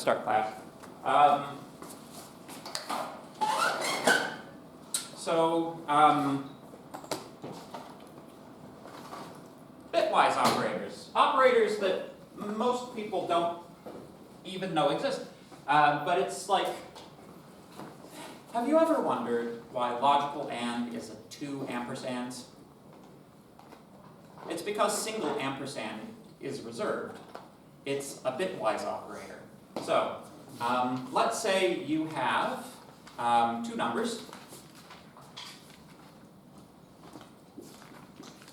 Start class. Bitwise operators. Operators that most people don't even know exist. But it's like, have you ever wondered why logical AND is a 2 ampersands? It's because single ampersand is reserved. It's a bitwise operator. So, let's say you have two numbers.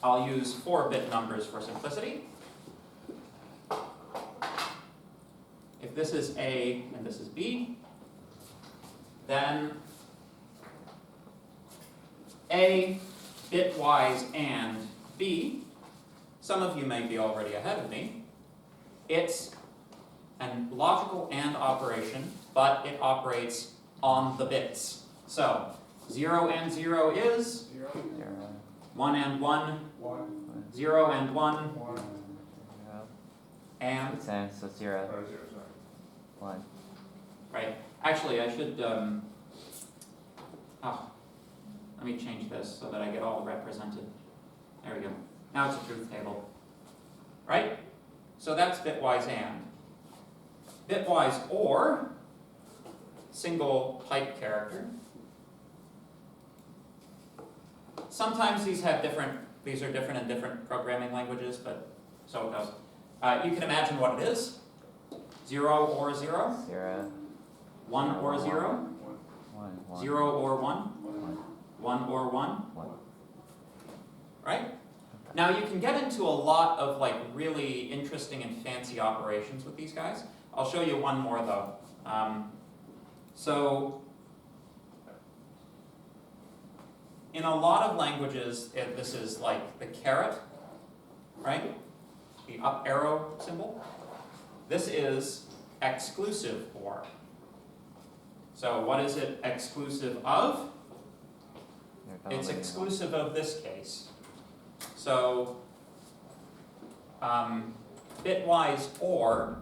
I'll use 4-bit numbers for simplicity. If this is A and this is B, then A bitwise and B, some of you may be already ahead of me, it's a logical AND operation, but it operates on the bits. So, 0 and 0 is? 0. 1 and 1? 1. 0 and 1? 1. And? So 0. 0, 1. Right. Actually, I should, let me change this so that I get all represented. There we go. Now it's a truth table. Right? So that's bitwise AND. Bitwise OR, single type character. Sometimes these are different in different programming languages, but so it goes. You can imagine what it is. 0 or 0. 0. 1 or 0. 1. 0 or 1. 1. 1 or 1. 1. Right? Now you can get into a lot of like really interesting and fancy operations with these guys. I'll show you one more though. In a lot of languages, this is like the caret, right? The up arrow symbol. This is exclusive OR. So what is it exclusive of? It's exclusive of this case. So bitwise OR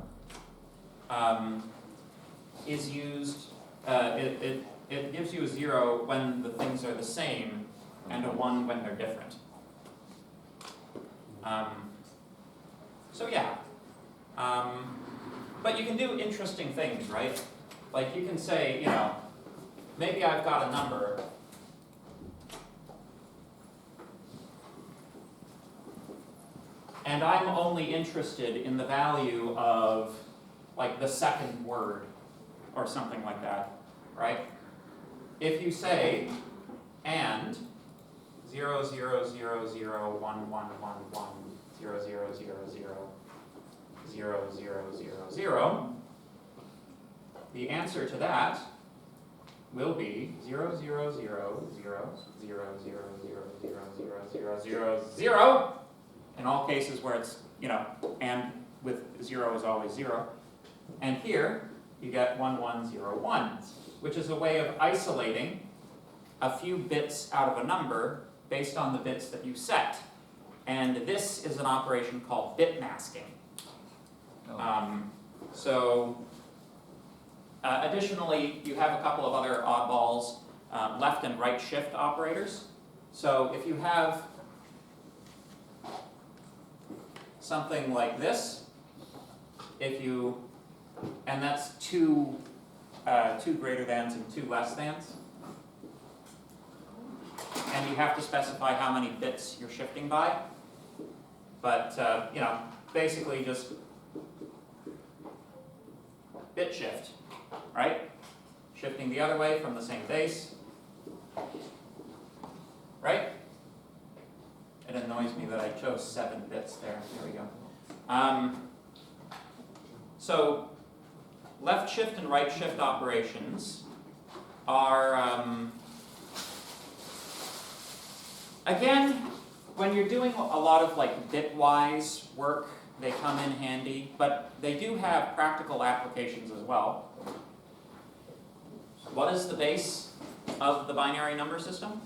is used, it gives you a 0 when the things are the same and a 1 when they're different. So yeah, but you can do interesting things, right? Like you can say, you know, maybe I've got a number and I'm only interested in the value of like the second word or something like that, right? If you say and 0 0 0 0 1 1 1 1 0 0 0 0 0 0 0 0, the answer to that will be 0 0 0 0 0 0 0 0 0 0 0 0 in all cases where it's, you know, and with 0 is always 0. And here you get 1 1 0 1, which is a way of isolating a few bits out of a number based on the bits that you set. And this is an operation called bit masking. Additionally, you have a couple of other oddballs, left and right shift operators. So if you have something like this, and that's two greater thans and 2 less thans, and you have to specify how many bits you're shifting by. But you know, basically just bit shift, right? Shifting the other way from the same base, right? It annoys me that I chose 7 bits there. There we go. So left shift and right shift operations are, again, when you're doing a lot of like bitwise work, they come in handy, but they do have practical applications as well. What is the base of the binary number system?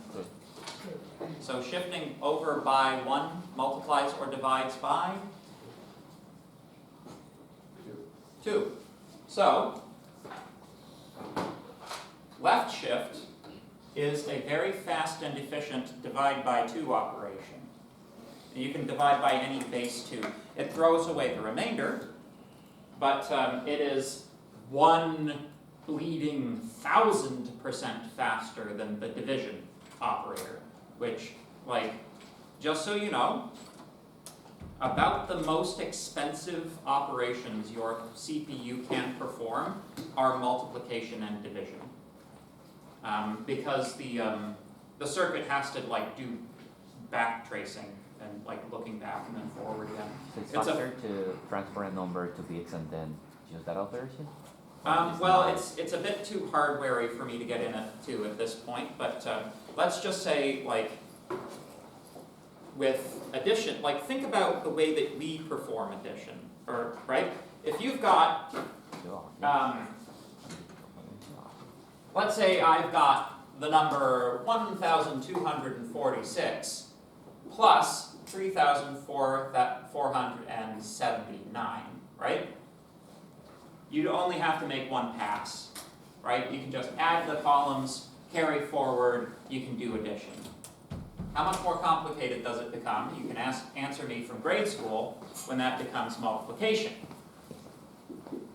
So shifting over by 1 multiplies or divides by 2. So, left shift is a very fast and efficient divide by 2 operation. You can divide by any base 2. It throws away the remainder, but it is 1 bleeding 1,000% faster than the division operator, which, like, just so you know, about the most expensive operations your CPU can perform are multiplication and division. Because the circuit has to like do back tracing and like looking back and then forward again. So it's It's a- faster to transfer a number to bits and then use that operation? Well, it's a bit too hardware-y for me to get in it too at this point, but let's just say like with addition, like think about the way that we perform addition, or right? If you've got, let's say I've got the number 1,246 plus 3,479, right? You'd only have to make 1 pass, right? You can just add the columns, carry forward, you can do addition. How much more complicated does it become? You can answer me from grade school when that becomes multiplication,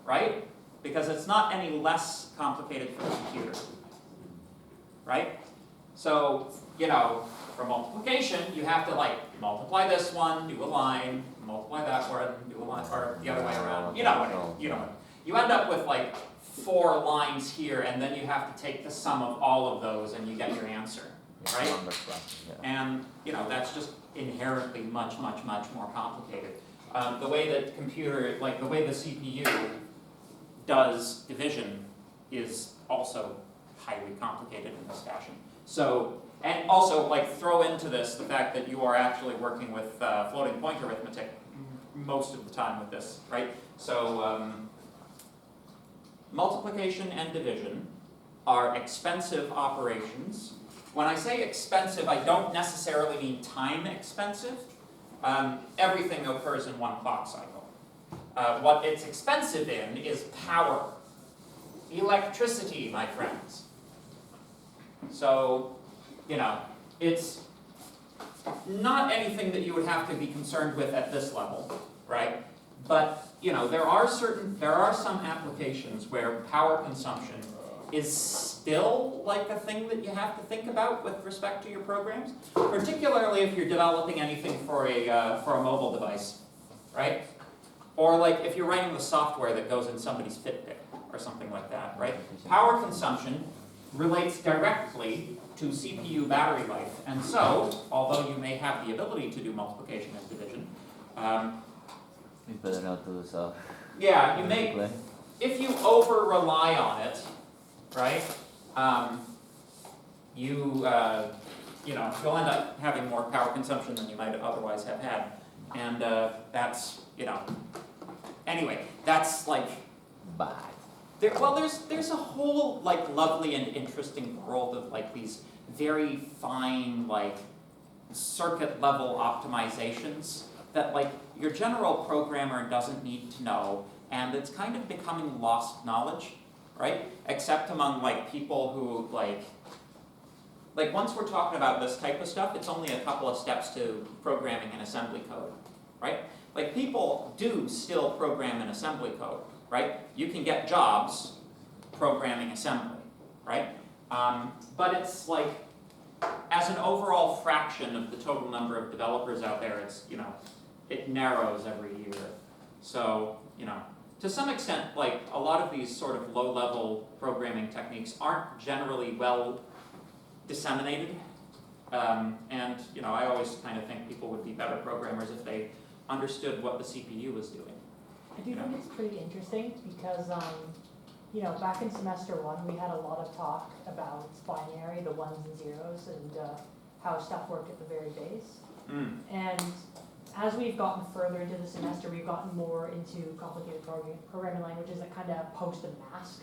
right? Because it's not any less complicated for the computer, right? So, you know, for multiplication, you have to like multiply this one, do a line, multiply that one, do a line, or the other way around. You know what you know. You end up with like 4 lines here, and then you have to take the sum of all of those, and you get your answer, right? And you know that's just inherently much more complicated. The way that computer, like the way the CPU does division, is also highly complicated in this fashion. So, and also like throw into this the fact that you are actually working with floating point arithmetic most of the time with this, right? So multiplication and division are expensive operations. When I say expensive, I don't necessarily mean time expensive. Everything occurs in 1 clock cycle. What it's expensive in is power, electricity, my friends. So, you know, it's not anything that you would have to be concerned with at this level, right? But, you know, there are some applications where power consumption is still like a thing that you have to think about with respect to your programs, particularly if you're developing anything for a mobile device, right? Or like if you're writing the software that goes in somebody's Fitbit or something like that, right? Power consumption relates directly to CPU battery life, and so, although you may have the ability to do multiplication and division, It's better not to do so. yeah, you may, if you over rely on it, right? You know, you'll end up having more power consumption than you might otherwise have had, and that's, you know, anyway, that's like Bad. there's a whole like lovely and interesting world of like these very fine like circuit level optimizations that like your general programmer doesn't need to know, and it's kind of becoming lost knowledge, right? Except among like people who like once we're talking about this type of stuff, it's only a couple of steps to programming in assembly code, right? Like people do still program in assembly code, right? You can get jobs programming assembly, right? But it's like, as an overall fraction of the total number of developers out there, it's, you know, it narrows every year. So, you know, to some extent, like a lot of these sort of low-level programming techniques aren't generally well disseminated. And, you know, I always kind of think people would be better programmers if they understood what the CPU was doing. I do think it's pretty interesting because, you know, back in semester 1, we had a lot of talk about binary, the ones and zeros, and how stuff worked at the very base. And as we've gotten further into the semester, we've gotten more into complicated programming languages that kind of post a mask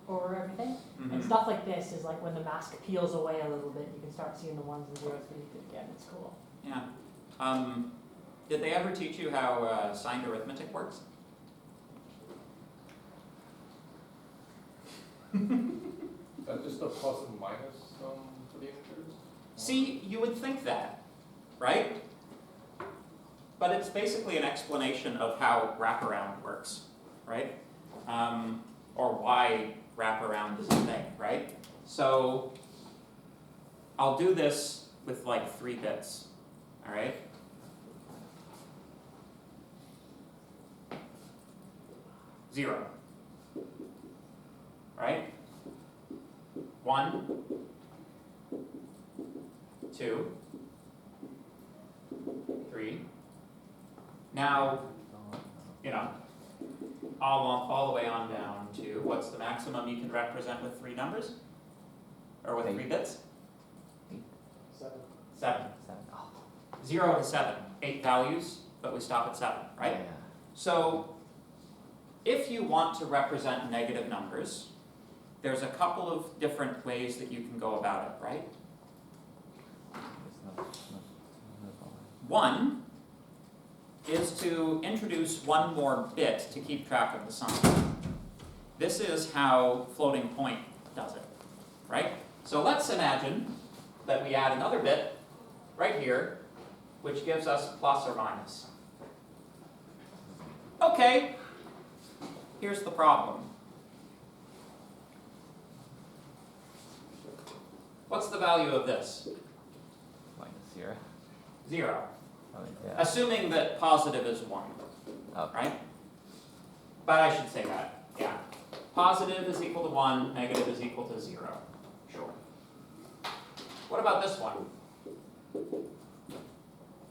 over everything. And stuff like this is like when the mask peels away a little bit, you can start seeing the ones and zeros beneath it again. It's cool. Yeah. Did they ever teach you how signed arithmetic works? That's just a plus and minus for the integers? See, you would think that, right? But it's basically an explanation of how wraparound works, right? Or why wraparound is a thing, right? So I'll do this with like 3 bits, all right? Zero, right? 1, 2, 3. Now, you know, all the way on down to what's the maximum you can represent with 3 numbers? Or with 3 Eight. bits? 7. 7. 7. Oh. 0 to 7, 8 values, but we stop at 7, right? Yeah. So if you want to represent negative numbers, there's a couple of different ways that you can go about it, right? It's not One is to introduce one more bit to keep track of the sign. This is how floating point does it, right? So let's imagine that we add another bit right here, which gives us plus or minus. Okay, here's the problem. What's the value of this? minus 0. 0. Oh, yeah. Assuming that positive is 1, Okay. right? But I should say that, yeah. Positive is equal to 1, negative is equal to 0. Sure. What about this one?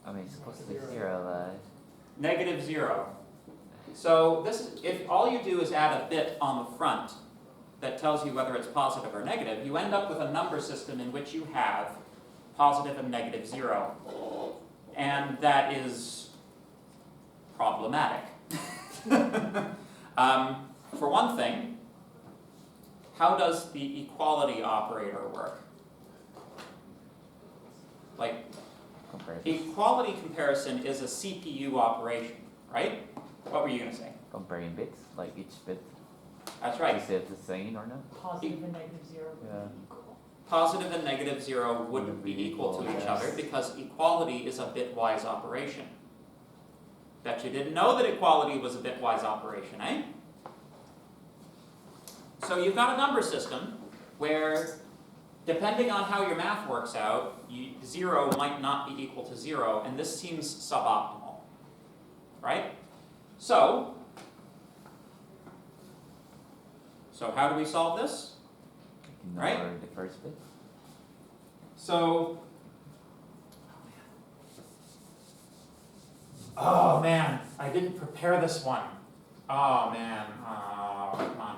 I mean, it's supposed to be 0, Negative 0. So this is, if all you do is add a bit on the front that tells you whether it's positive or negative, you end up with a number system in which you have positive and negative 0. And that is problematic. For one thing, how does the equality operator work? Like, comparison. equality comparison is a CPU operation, right? What were you going to say? Comparing bits, like each bit. That's right. Is it the same or not? Positive and negative 0 would Yeah. be equal. Positive and negative 0 wouldn't be equal to each other because equality is a bitwise operation. Bet you didn't know that equality was a bitwise operation, eh? So you've got a number system where, depending on how your math works out, 0 might not be equal to 0, and this seems suboptimal, right? So how do we solve this? Ignore Right. the first bit. So, oh man, I didn't prepare this one. Oh man, oh, come on.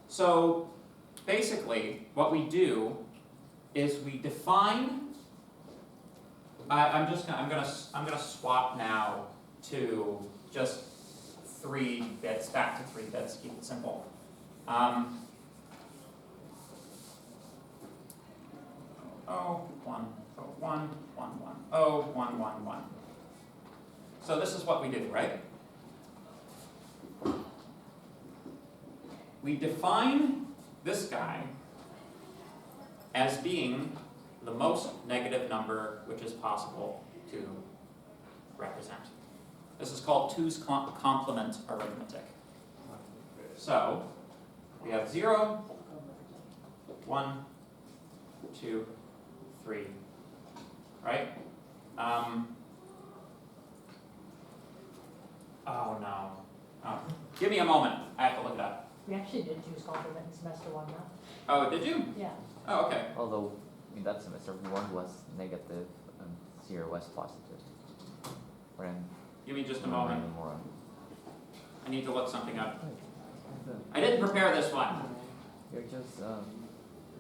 So, basically, what we do is we define. I'm gonna swap now to just 3 bits, back to 3 bits, keep it simple. One. So this is what we do, right? We define this guy as being the most negative number which is possible to represent. This is called 2's complement arithmetic. So we have 0, 1, 2, 3, right? Oh no. Oh. Give me a moment, I have to look it up. We actually did 2's complement in semester 1 now. Oh, did you? Yeah. Oh, okay. Although in that semester 1 was negative and 0 was positive. When Give me just a moment. More. I need to look something up. I didn't prepare this one. You're just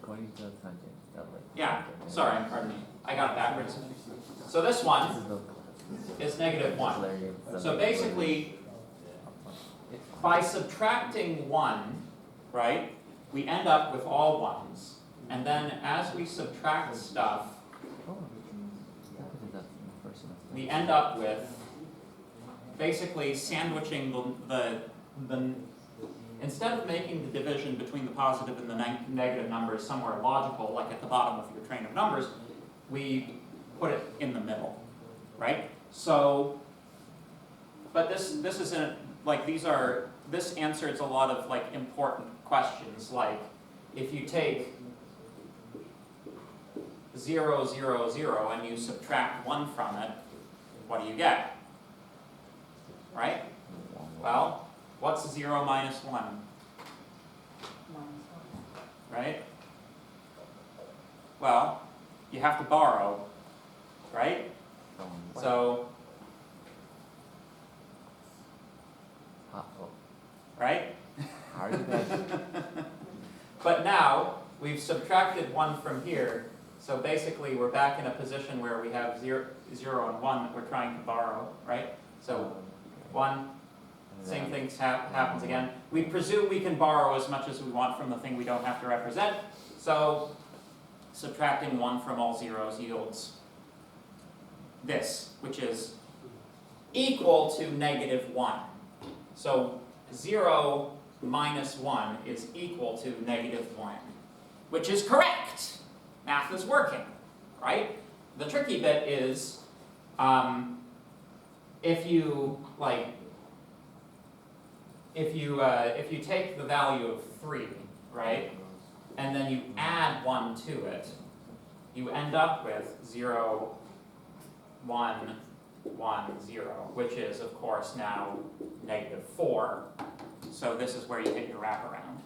going to a tangent. That way. Yeah, sorry, pardon me. I got it backwards. So this one is negative 1. So basically, by subtracting 1, right, we end up with all 1s. And then as we subtract stuff, we end up with basically sandwiching the instead of making the division between the positive and the negative numbers somewhere logical, like at the bottom of your train of numbers, we put it in the middle, right? So, but this isn't, like this answers a lot of like important questions, like if you take 0, 0, 0 and you subtract 1 from it, what do you get? Right? Well, what's 0 minus 1? Right? Well, you have to borrow, right? So, right? How are you guys? But now, we've subtracted 1 from here, so basically we're back in a position where we have 0 and 1 that we're trying to borrow, right? So 1, same thing happens again. We presume we can borrow as much as we want from the thing we don't have to represent, so subtracting 1 from all zeros yields this, which is equal to -1. So 0 minus 1 is equal to -1, which is correct. Math is working, right? The tricky bit is if you take the value of 3, right, and then you add 1 to it, you end up with 0, 1, 1, 0, which is, of course, now -4. So this is where you hit your wraparound,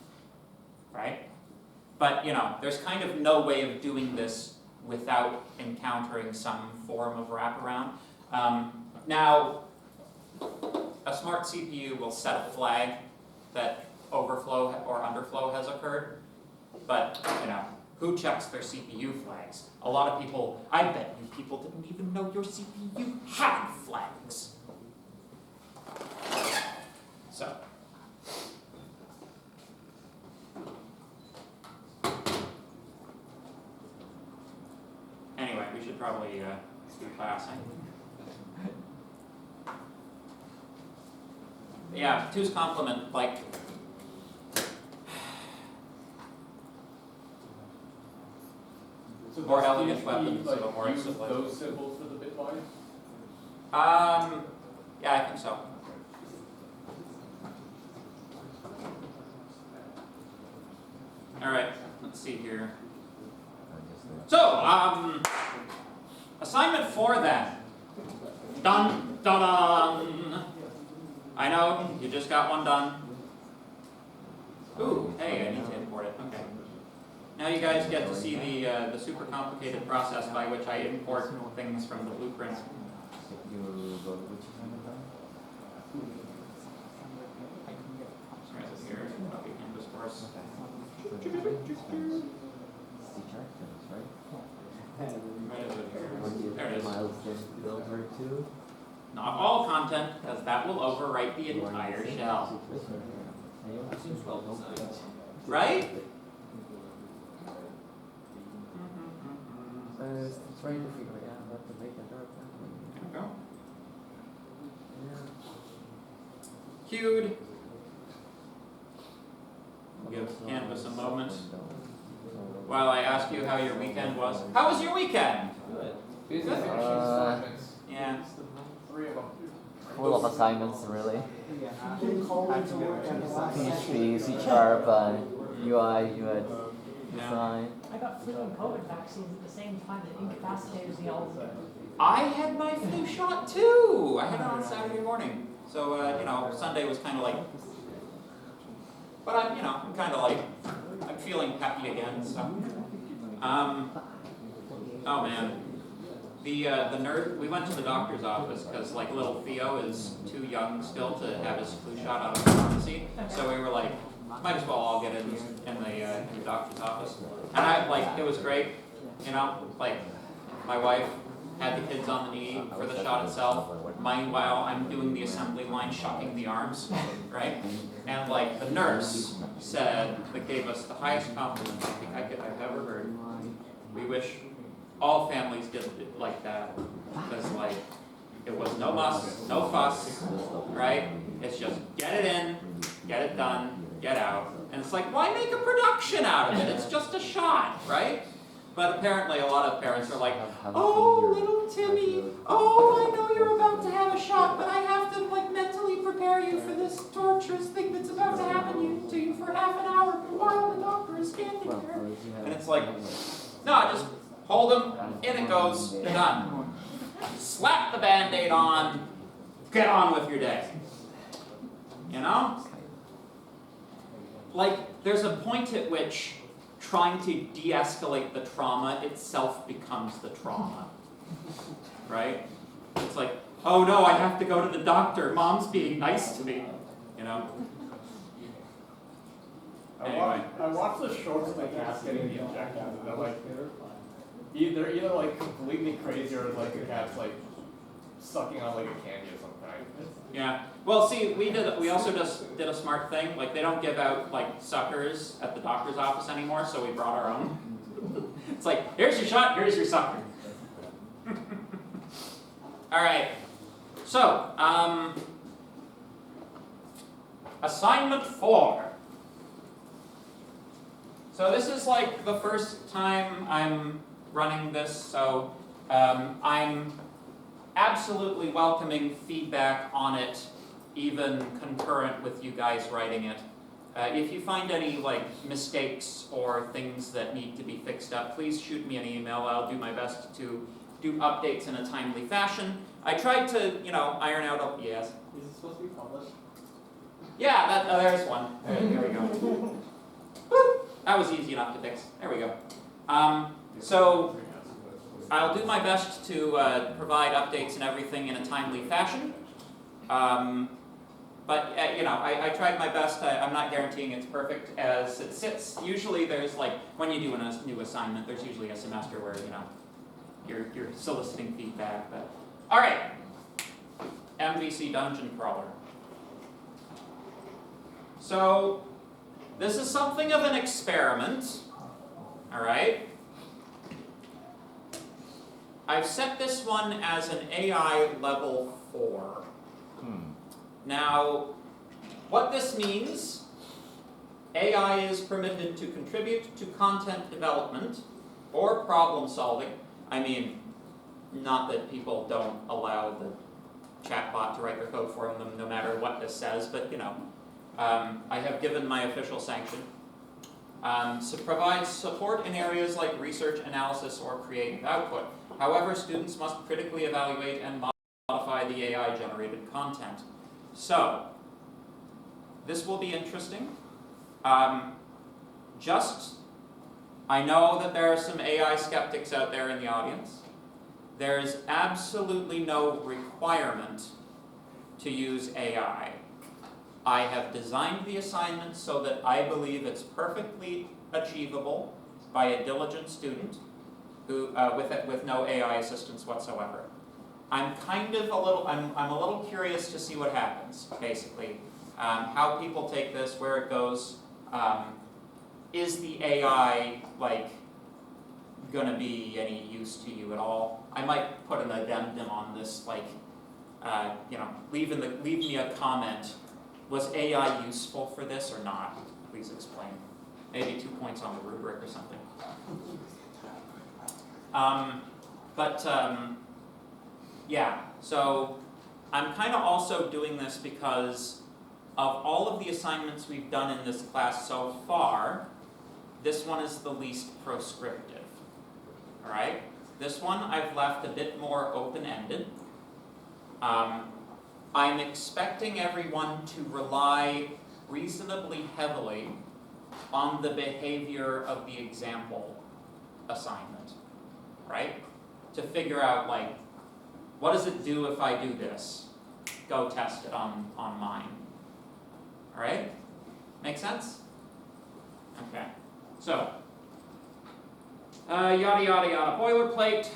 right? But, there's kind of no way of doing this without encountering some form of wraparound. Now, a smart CPU will set a flag that overflow or underflow has occurred, but, who checks their CPU flags? A lot of people, I bet you people didn't even know your CPU had flags. So. Anyway, we should probably do classing. Yeah, 2's complement, like, So more does elegant PHP, weapons, like, so more use simple. those symbols for the bitwise? Yeah, I think so. Alright, let's see here. So, assignment 4 then. Dun, dun, dun. I know, you just got one done. Ooh, hey, I need to import it, okay. Now you guys get to see the super complicated process by which I import things from the blueprint. You go to which assignment then? Right here, copy canvas course. C chart, right? Right over here. There it is. Milestone filter too. Not all content, because that will overwrite the entire shell. Seems well designed. Right? It's trying to figure out how to make it dark. There we go. Yeah. Queued. Give Canvas a moment while I ask you how your weekend was. How was your weekend? Busy Good. finishing assignments. Yeah. 3 of them. Full of assignments, really. PHP, C Sharp, UI, UX design. I got flu and COVID vaccines at the same time that incapacitated me all the I had my flu shot too. I had it on Saturday morning. So, Sunday was kind of like, but I'm kind of like, I'm feeling peppy again, so. Oh man. The nurse, we went to the doctor's office because like little Theo is too young still to have his flu shot out of the pharmacy. So we were like, might as well all get in the doctor's office. And it was great, like my wife had the kids on the knee for the shot itself. Meanwhile, I'm doing the assembly line shucking the arms, right? And like the nurse said, that gave us the highest compliment I think I've ever heard. We wish all families did it like that, because like it was no muss, no fuss, right? It's just get it in, get it done, get out. And it's like, why make a production out of it? It's just a shot, right? But apparently a lot of parents are like, oh, little Timmy, oh, I know you're about to have a shot, but I have to like mentally prepare you for this torturous thing that's about to happen to you for half an hour while the doctor is standing there. And it's like, no, just hold him, in it goes, done. Slap the Band-Aid on, get on with your day. You know? Like, there's a point at which trying to de-escalate the trauma itself becomes the trauma. Right? It's like, oh no, I have to go to the doctor. Mom's being nice to me. You know? Anyway. I watched the shorts of the cats getting the injections, and they're like, they're either like completely crazy or like the cat's like sucking on like a candy of some kind. Yeah. Well, see, we also just did a smart thing. Like, they don't give out like suckers at the doctor's office anymore, so we brought our own. It's like, here's your shot, here's your sucker. All right. So, assignment 4. So this is like the first time I'm running this, so I'm absolutely welcoming feedback on it, even concurrent with you guys writing it. If you find any like mistakes or things that need to be fixed up, please shoot me an email. I'll do my best to do updates in a timely fashion. I tried to, iron out, yes. Is it supposed to be published? Yeah, there's one. There we go. Woo! That was easy enough to fix. There we go. So I'll do my best to provide updates and everything in a timely fashion. But I tried my best. I'm not guaranteeing it's perfect as it sits. Usually there's like, when you do a new assignment, there's usually a semester where, you're soliciting feedback. But all right, MVC Dungeon Crawler. So this is something of an experiment, all right? I've set this one as an AI level 4. Now, what this means, AI is permitted to contribute to content development or problem solving. I mean, not that people don't allow the chatbot to write their code for them no matter what this says, but I have given my official sanction. So provides support in areas like research, analysis, or creative output. However, students must critically evaluate and modify the AI-generated content. So, this will be interesting. I know that there are some AI skeptics out there in the audience. There is absolutely no requirement to use AI. I have designed the assignment so that I believe it's perfectly achievable by a diligent student who, with no AI assistance whatsoever. I'm a little curious to see what happens, basically. How people take this, where it goes. Is the AI, gonna be any use to you at all? I might put an addendum on this, leave me a comment. Was AI useful for this or not? Please explain. Maybe 2 points on the rubric or something. Yeah, so I'm kind of also doing this because of all of the assignments we've done in this class so far, this one is the least proscriptive. All right? This one I've left a bit more open-ended. I'm expecting everyone to rely reasonably heavily on the behavior of the example assignment, right? To figure out, what does it do if I do this? Go test it on mine. All right? Make sense? Okay. So, yada yada yada, boilerplate.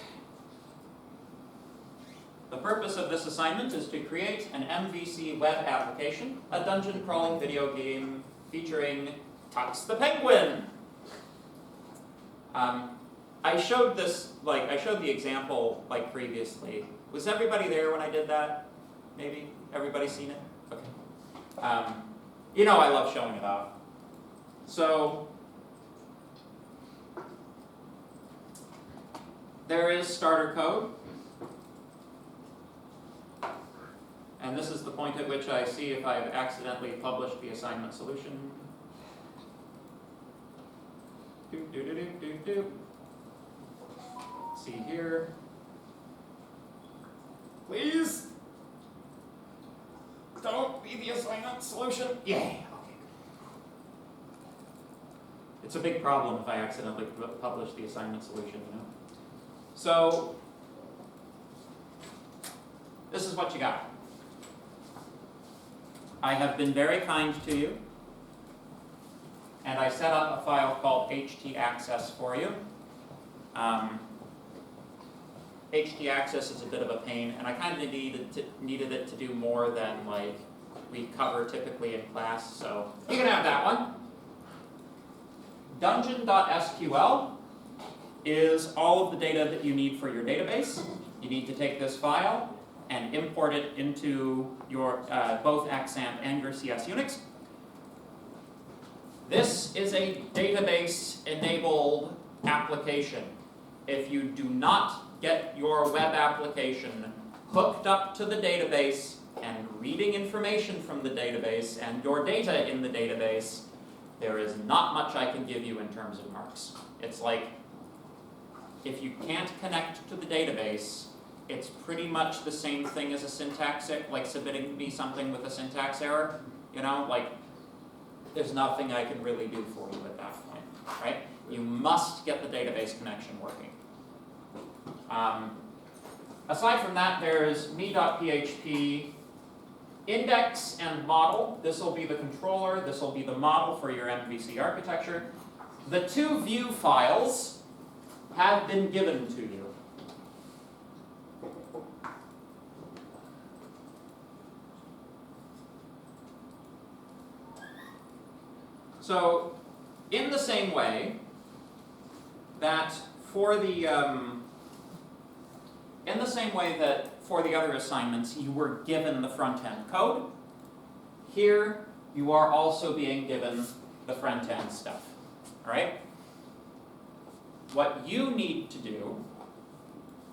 The purpose of this assignment is to create an MVC web application, a dungeon crawling video game featuring Tux the Penguin. I showed this, I showed the example previously. Was everybody there when I did that? Maybe? Everybody seen it? Okay. You know I love showing it off. So, there is starter code. And this is the point at which I see if I've accidentally published the assignment solution. See here. Please don't be the assignment solution. Yay. Okay. It's a big problem if I accidentally publish the assignment solution, you know. So this is what you got. I have been very kind to you, and I set up a file called htaccess for you. htaccess is a bit of a pain, and I kind of needed it to do more than like we cover typically in class, so you can have that one. Dungeon.sql is all of the data that you need for your database. You need to take this file and import it into your both XAMPP and your CS Unix. This is a database-enabled application. If you do not get your web application hooked up to the database and reading information from the database and your data in the database, there is not much I can give you in terms of marks. It's like, if you can't connect to the database, it's pretty much the same thing as a syntax, like submitting me something with a syntax error. You know, like, there's nothing I can really do for you at that point, right? You must get the database connection working. Aside from that, there's me.php, index and model. This will be the controller, this will be the model for your MVC architecture. The two view files have been given to you. So, in the same way that for the other assignments you were given the front-end code, here you are also being given the front-end stuff, all right? What you need to do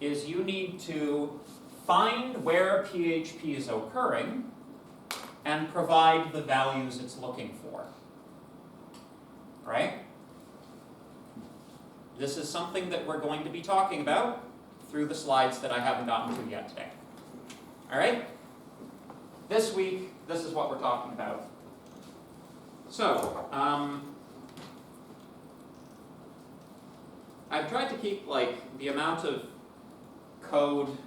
is you need to find where PHP is occurring and provide the values it's looking for. Right? This is something that we're going to be talking about through the slides that I haven't gotten to yet today. Alright? This week, this is what we're talking about. So, I've tried to keep like the amount of code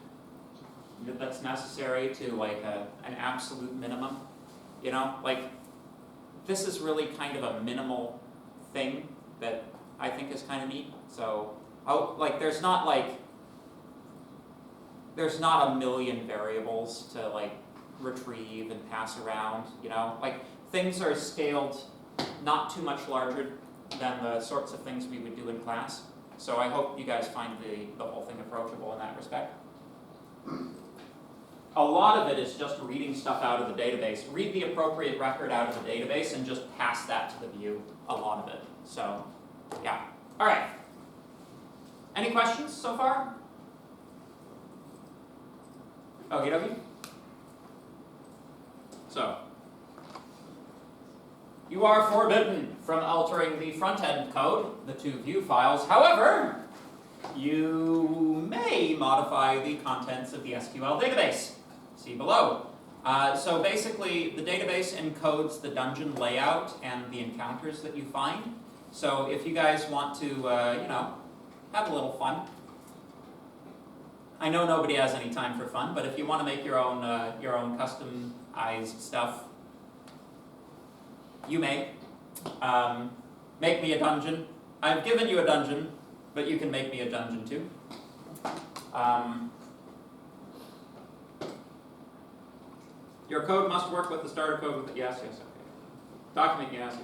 that's necessary to like an absolute minimum. You know, like this is really kind of a minimal thing that I think is kind of neat. So, there's not a million variables to like retrieve and pass around, you know? Like things are scaled not too much larger than the sorts of things we would do in class. So I hope you guys find the whole thing approachable in that respect. A lot of it is just reading stuff out of the database. Read the appropriate record out of the database and just pass that to the view, a lot of it. So, yeah. All right. Any questions so far? Okie dokie. So, you are forbidden from altering the front-end code, the two view files. However, you may modify the contents of the SQL database. See below. So basically, the database encodes the dungeon layout and the encounters that you find. So if you guys want to, you know, have a little fun. I know nobody has any time for fun, but if you want to make your own customized stuff, you may. Make me a dungeon. I've given you a dungeon, but you can make me a dungeon too. Your code must work with the starter code with yes, okay. Document, yes.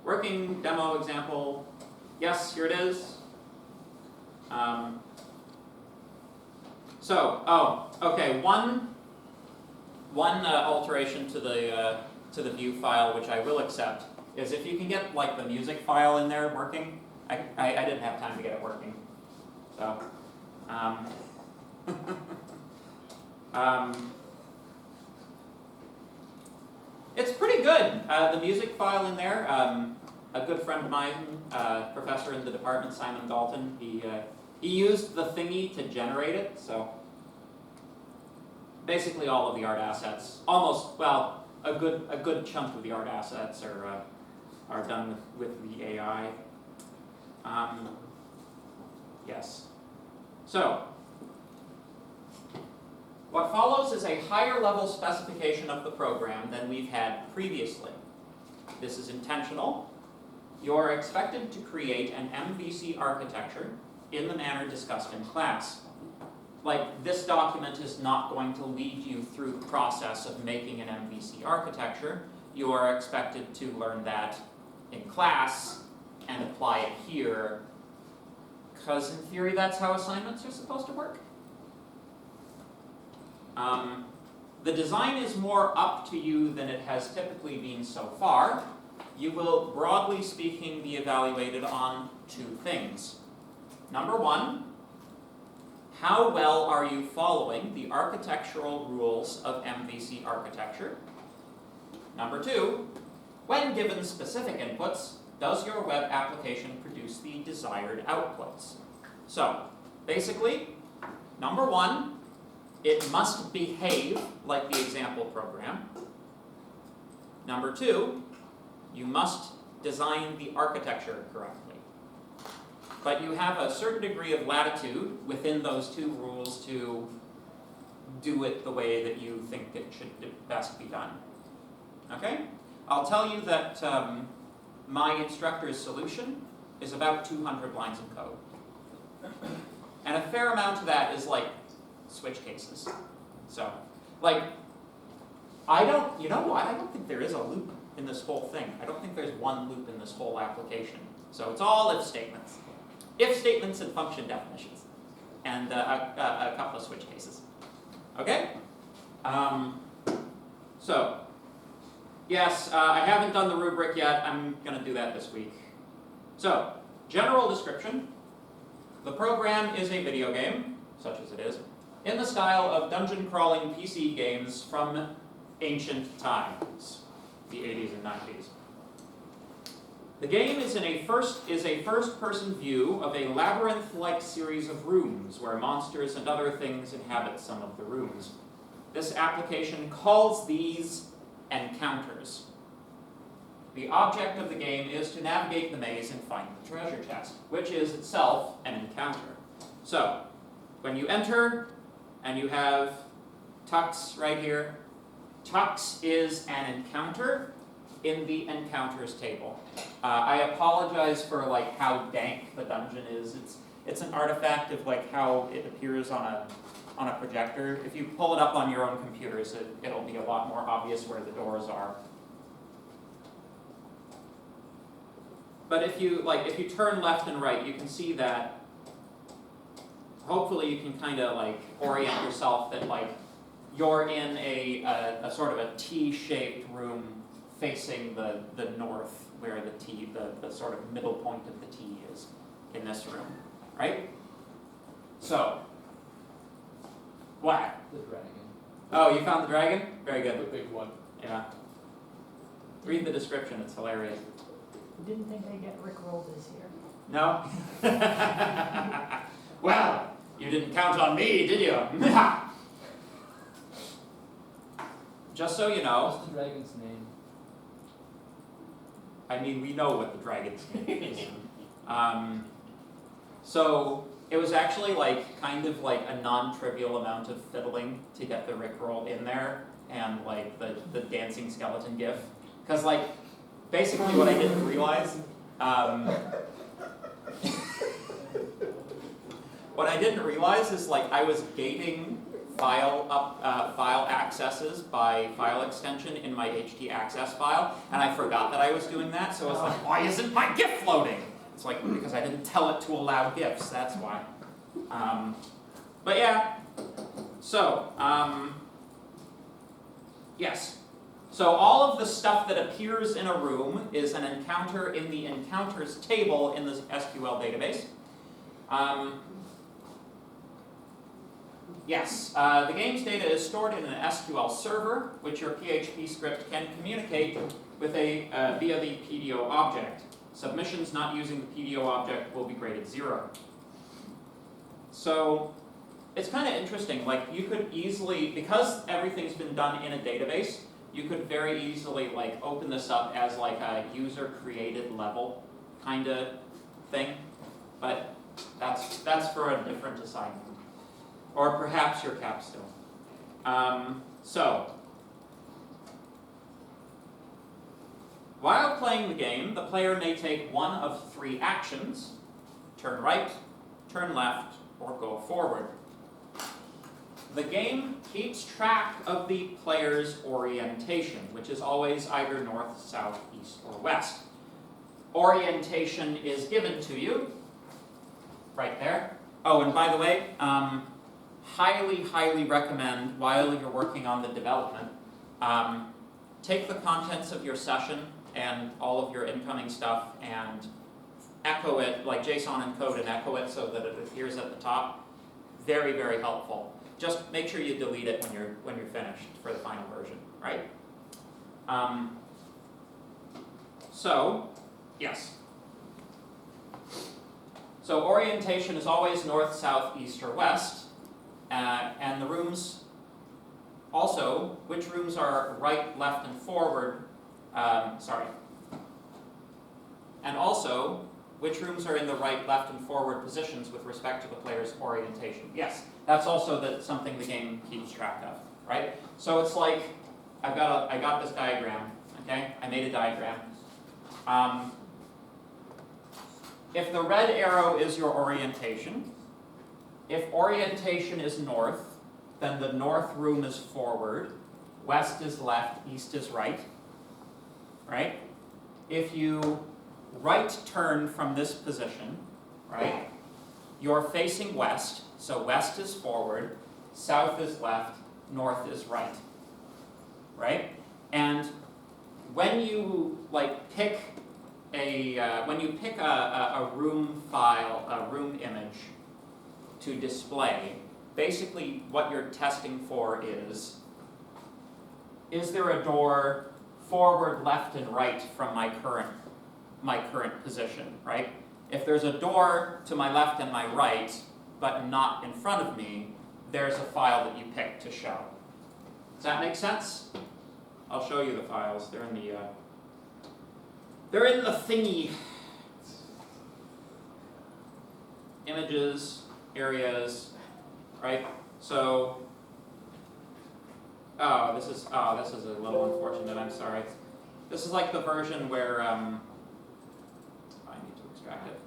Working demo example, yes, here it is. Okay, one alteration to the to the view file, which I will accept, is if you can get like the music file in there working. I didn't have time to get it working, so. It's pretty good. The music file in there. A good friend of mine, professor in the department, Simon Dalton, he used the thingy to generate it. So basically, all of the art assets, almost well, a good chunk of the art assets are done with the AI. Yes. So. What follows is a higher level specification of the program than we've had previously. This is intentional. You are expected to create an MVC architecture in the manner discussed in class. Like, this document is not going to lead you through the process of making an MVC architecture. You are expected to learn that in class and apply it here, because in theory that's how assignments are supposed to work. The design is more up to you than it has typically been so far. You will, broadly speaking, be evaluated on two things. Number one, how well are you following the architectural rules of MVC architecture? Number two, when given specific inputs, does your web application produce the desired outputs? So, basically, number one, it must behave like the example program. Number two, you must design the architecture correctly. But you have a certain degree of latitude within those two rules to do it the way that you think it should best be done. Okay? I'll tell you that my instructor's solution is about 200 lines of code. And a fair amount of that is like switch cases. So, like, you know what? I don't think there is a loop in this whole thing. I don't think there's one loop in this whole application. So it's all if statements. If statements and function definitions. And a couple of switch cases. Okay? So, yes, I haven't done the rubric yet. I'm going to do that this week. So, general description. The program is a video game, such as it is, in the style of dungeon-crawling PC games from ancient times, the 80s and 90s. The game is a first-person view of a labyrinth-like series of rooms where monsters and other things inhabit some of the rooms. This application calls these encounters. The object of the game is to navigate the maze and find the treasure chest, which is itself an encounter. So, when you enter, and you have Tux right here, Tux is an encounter in the encounters table. I apologize for like how dank the dungeon is. It's an artifact of like how it appears on a projector. If you pull it up on your own computers, it'll be a lot more obvious where the doors are. But if you turn left and right, you can see that. Hopefully, you can kind of like orient yourself that like you're in a sort of a T-shaped room facing the north, where the sort of middle point of the T is in this room, right? So, what? The dragon. Oh, you found the dragon? Very The good. big one. Yeah. Read the description, it's hilarious. Didn't think I'd get rickrolled this year. No? Well, you didn't count on me, did you? Just so you know, What's the dragon's name? I mean, we know what the dragon's name is. So it was actually like kind of like a non-trivial amount of fiddling to get the Rickroll in there and like the dancing skeleton gif. Because like basically what I didn't realize, what I didn't realize is like I was gating file accesses by file extension in my htaccess file, and I forgot that I was doing that, so I was like, why isn't my GIF loading? It's like, because I didn't tell it to allow GIFs, that's why. But yeah, so, yes. So all of the stuff that appears in a room is an encounter in the encounters table in the SQL database. Yes, the game's data is stored in an SQL server, which your PHP script can communicate with via the PDO object. Submissions not using the PDO object will be graded 0. So it's kind of interesting, like you could easily, because everything's been done in a database, you could very easily like open this up as like a user created level kind of thing, but that's for a different assignment. Or perhaps your capstone. So, while playing the game, the player may take one of 3 actions: turn right, turn left, or go forward. The game keeps track of the player's orientation, which is always either north, south, east, or west. Orientation is given to you right there. Oh, and by the way, highly recommend, while you're working on the development, take the contents of your session and all of your incoming stuff and echo it, like JSON encode and echo it so that it appears at the top. Very, very helpful. Just make sure you delete it when you're finished for the final version, right? So, yes. So orientation is always north, south, east, or west. And the rooms, also, which rooms are right, left, and forward, and also, which rooms are in the right, left, and forward positions with respect to the player's orientation. Yes, that's also something the game keeps track of, right? So it's like, I got this diagram, okay? I made a diagram. If the red arrow is your orientation, if orientation is north, then the north room is forward, west is left, east is right, right? If you right turn from this position, right, you're facing west, so west is forward, south is left, north is right, right? And when you like pick a room file, a room image to display, basically what you're testing for is there a door forward, left, and right from my current position, right? If there's a door to my left and my right, but not in front of me, there's a file that you pick to show. Does that make sense? I'll show you the files. They're in the thingy. Images, areas, right? So, this is a little unfortunate, I'm sorry. This is like the version where, I need to extract it.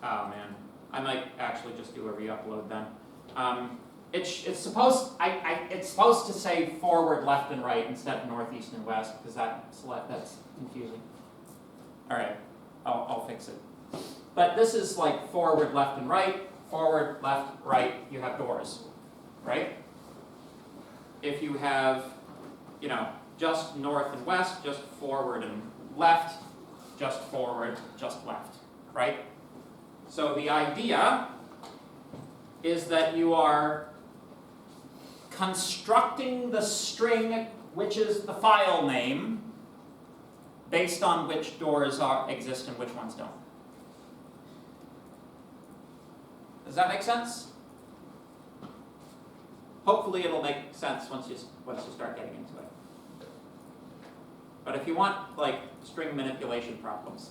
Oh man, I might actually just do a re-upload then. It's supposed to say forward, left, and right instead of north, east, and west, because that's confusing. All right, I'll fix it. But this is like forward, left, and right. Forward, left, right. You have doors, right? If you have, just north and west, just forward and left, just forward, just left, right? So the idea is that you are constructing the string, which is the file name, based on which doors exist and which ones don't. Does that make sense? Hopefully it'll make sense once you start getting into it. But if you want like string manipulation problems,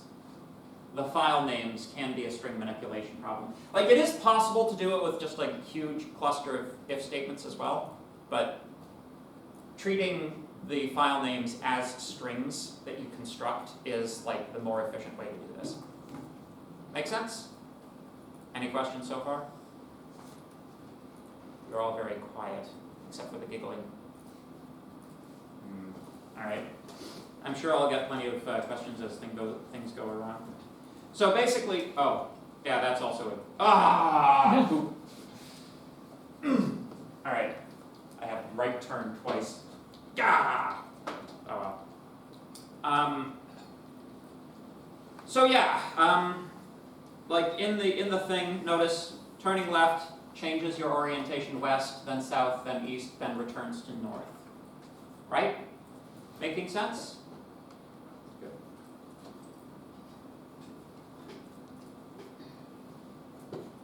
the file names can be a string manipulation problem. Like it is possible to do it with just like a huge cluster of if statements as well, but treating the file names as strings that you construct is like the more efficient way to do this. Make sense? Any questions so far? You're all very quiet, except for the giggling. All right. I'm sure I'll get plenty of questions as things go around. So basically, oh, yeah, that's also it. Ah! All right. I have right turn twice. Gah! Oh well. So yeah, like in the thing, notice turning left changes your orientation west, then south, then east, then returns to north. Right? Making sense? Good.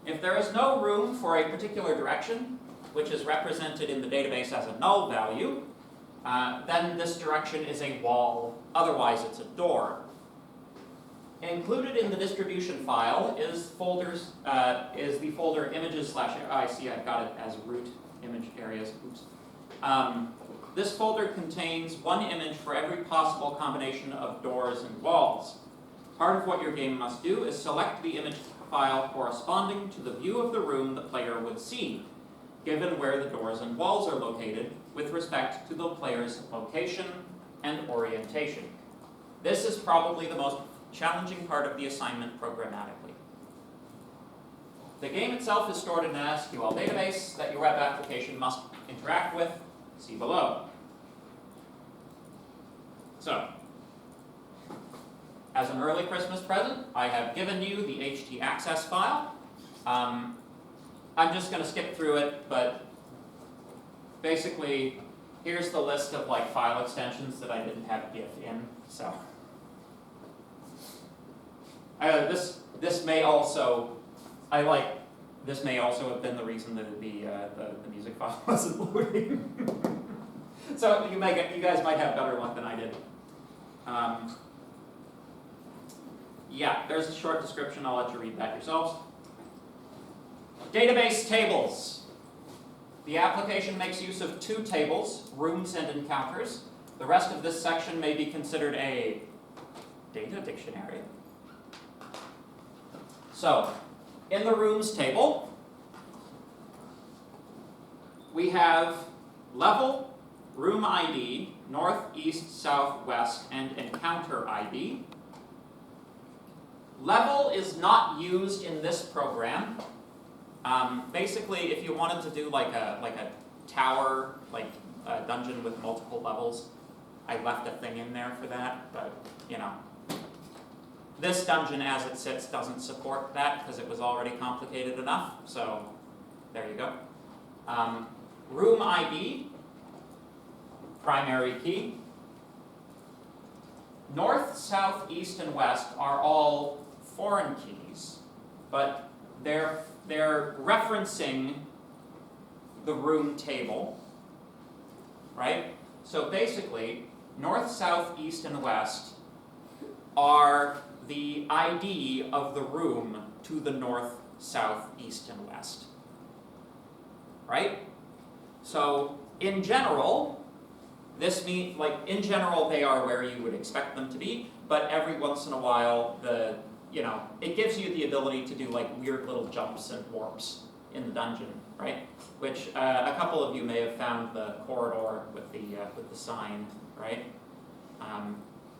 If there is no room for a particular direction, which is represented in the database as a null value, then this direction is a wall, otherwise it's a door. Included in the distribution file is the folder images / I see I've got it as root image areas. Oops. This folder contains one image for every possible combination of doors and walls. Part of what your game must do is select the image file corresponding to the view of the room the player would see, given where the doors and walls are located with respect to the player's location and orientation. This is probably the most challenging part of the assignment programmatically. The game itself is stored in an SQL database that your web application must interact with. See below. So, as an early Christmas present, I have given you the htaccess file. I'm just going to skip through it, but basically, here's the list of like file extensions that I didn't have GIF in. So, this may also have been the reason that the music file wasn't loading. So you guys might have better luck than I did. Yeah, there's a short description. I'll let you read that yourselves. Database tables. The application makes use of two tables, rooms and encounters. The rest of this section may be considered a data dictionary. So, in the rooms table, we have level, room ID, north, east, south, west, and encounter ID. Level is not used in this program. Basically, if you wanted to do like a tower, like a dungeon with multiple levels, I left a thing in there for that, but you know. This dungeon as it sits doesn't support that because it was already complicated enough, so there you go. Room ID, primary key. North, south, east, and west are all foreign keys, but they're referencing the room table, right? So basically, north, south, east, and west are the ID of the room to the north, south, east, and west. Right? So, in general, in general they are where you would expect them to be, but every once in a while, it gives you the ability to do like weird little jumps and warps in the dungeon, right? Which a couple of you may have found the corridor with the sign, right?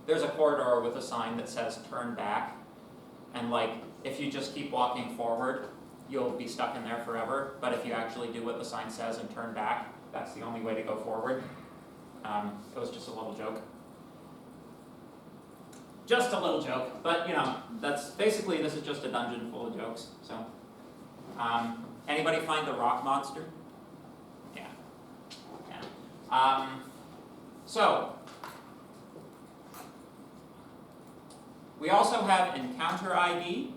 There's a corridor with a sign that says turn back, and like if you just keep walking forward, you'll be stuck in there forever, but if you actually do what the sign says and turn back, that's the only way to go forward. It was just a little joke. Just a little joke, but that's basically, this is just a dungeon full of jokes, so. Anybody find the rock monster? Yeah. So, we also have encounter ID.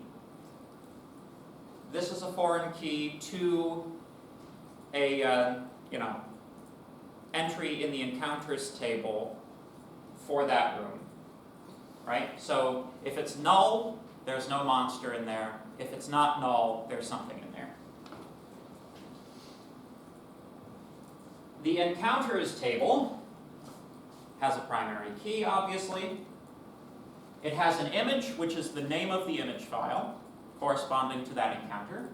This is a foreign key to a, entry in the encounters table for that room, right? So if it's null, there's no monster in there. If it's not null, there's something in there. The encounters table has a primary key, obviously. It has an image, which is the name of the image file, corresponding to that encounter.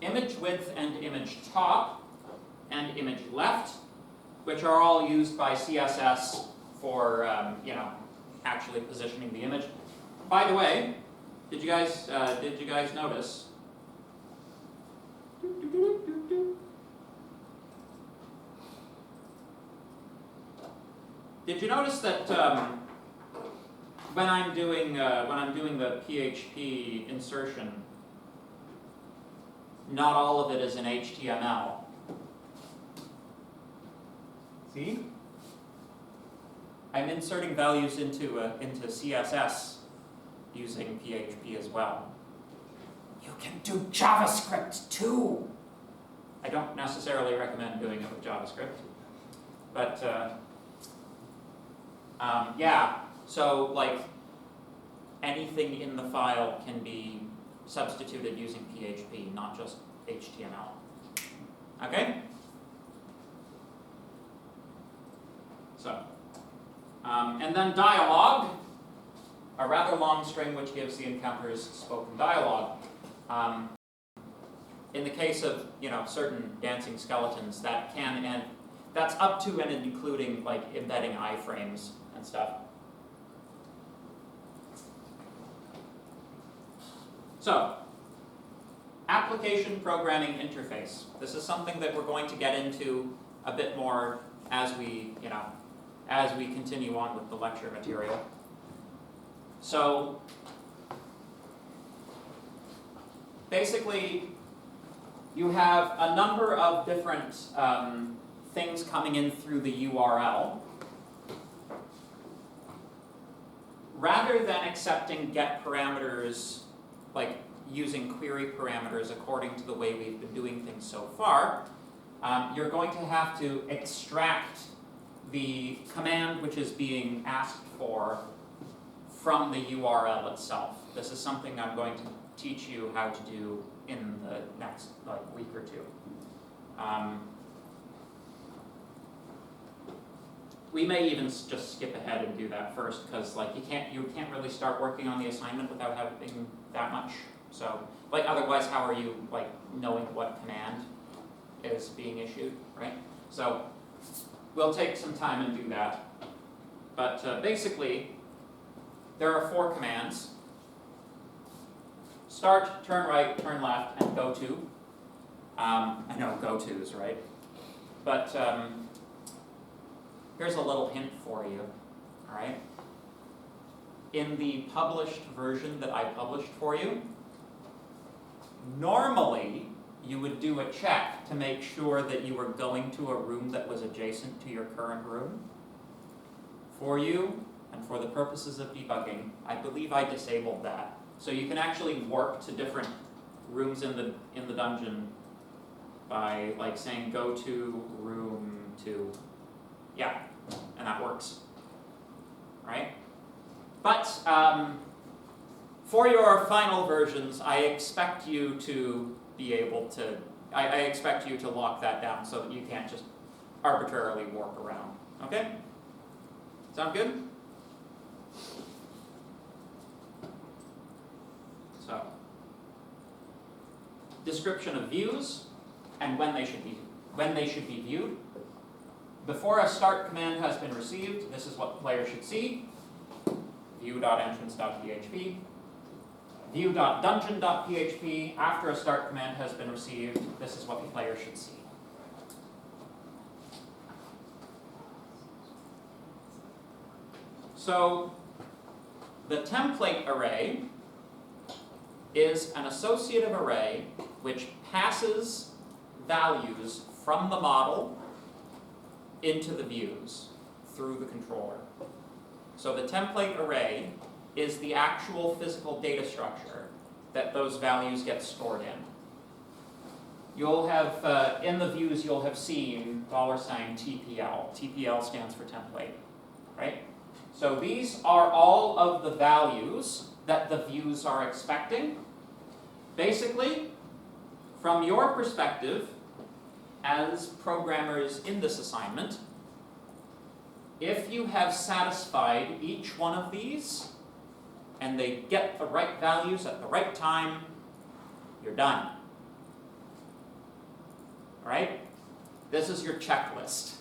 Image width and image top and image left, which are all used by CSS for, actually positioning the image. By the way, did you guys notice? Did you notice that when I'm doing the PHP insertion, not all of it is in HTML. See? I'm inserting values into CSS using PHP as well. You can do JavaScript too. I don't necessarily recommend doing it with JavaScript, but yeah. So like anything in the file can be substituted using PHP, not just HTML. Okay? So, and then dialogue, a rather long string which gives the encounters spoken dialogue. In the case of, you know, certain dancing skeletons, that can end, that's up to and including like embedding iframes and stuff. So, application programming interface. This is something that we're going to get into a bit more as we, you know, as we continue on with the lecture material. So, basically, you have a number of different things coming in through the URL. Rather than accepting get parameters, like using query parameters according to the way we've been doing things so far, you're going to have to extract the command which is being asked for from the URL itself. This is something I'm going to teach you how to do in the next week or two. We may even just skip ahead and do that first, because like you can't really start working on the assignment without having that much. So like otherwise, how are you like knowing what command is being issued, right? So we'll take some time and do that. But basically, there are 4 commands. Start, turn right, turn left, and go to. I know go to's, right? But here's a little hint for you, all right? In the published version that I published for you, normally you would do a check to make sure that you were going to a room that was adjacent to your current room. For you, and for the purposes of debugging, I believe I disabled that. So you can actually warp to different rooms in the dungeon by like saying go to room 2. Yeah, and that works, right? But for your final versions, I expect you to be able to, I expect you to lock that down so that you can't just arbitrarily warp around, okay? Sound good? So, description of views and when they should be viewed. Before a start command has been received, this is what the player should see. View.entrance.php. View.dungeon.php. After a start command has been received, this is what the player should see. So, the template array is an associative array which passes values from the model into the views through the controller. So the template array is the actual physical data structure that those values get stored in. You'll have, in the views, you'll have seen $sign TPL. TPL stands for template, right? So these are all of the values that the views are expecting. Basically, from your perspective, as programmers in this assignment, if you have satisfied each one of these, and they get the right values at the right time, you're done. All right? This is your checklist.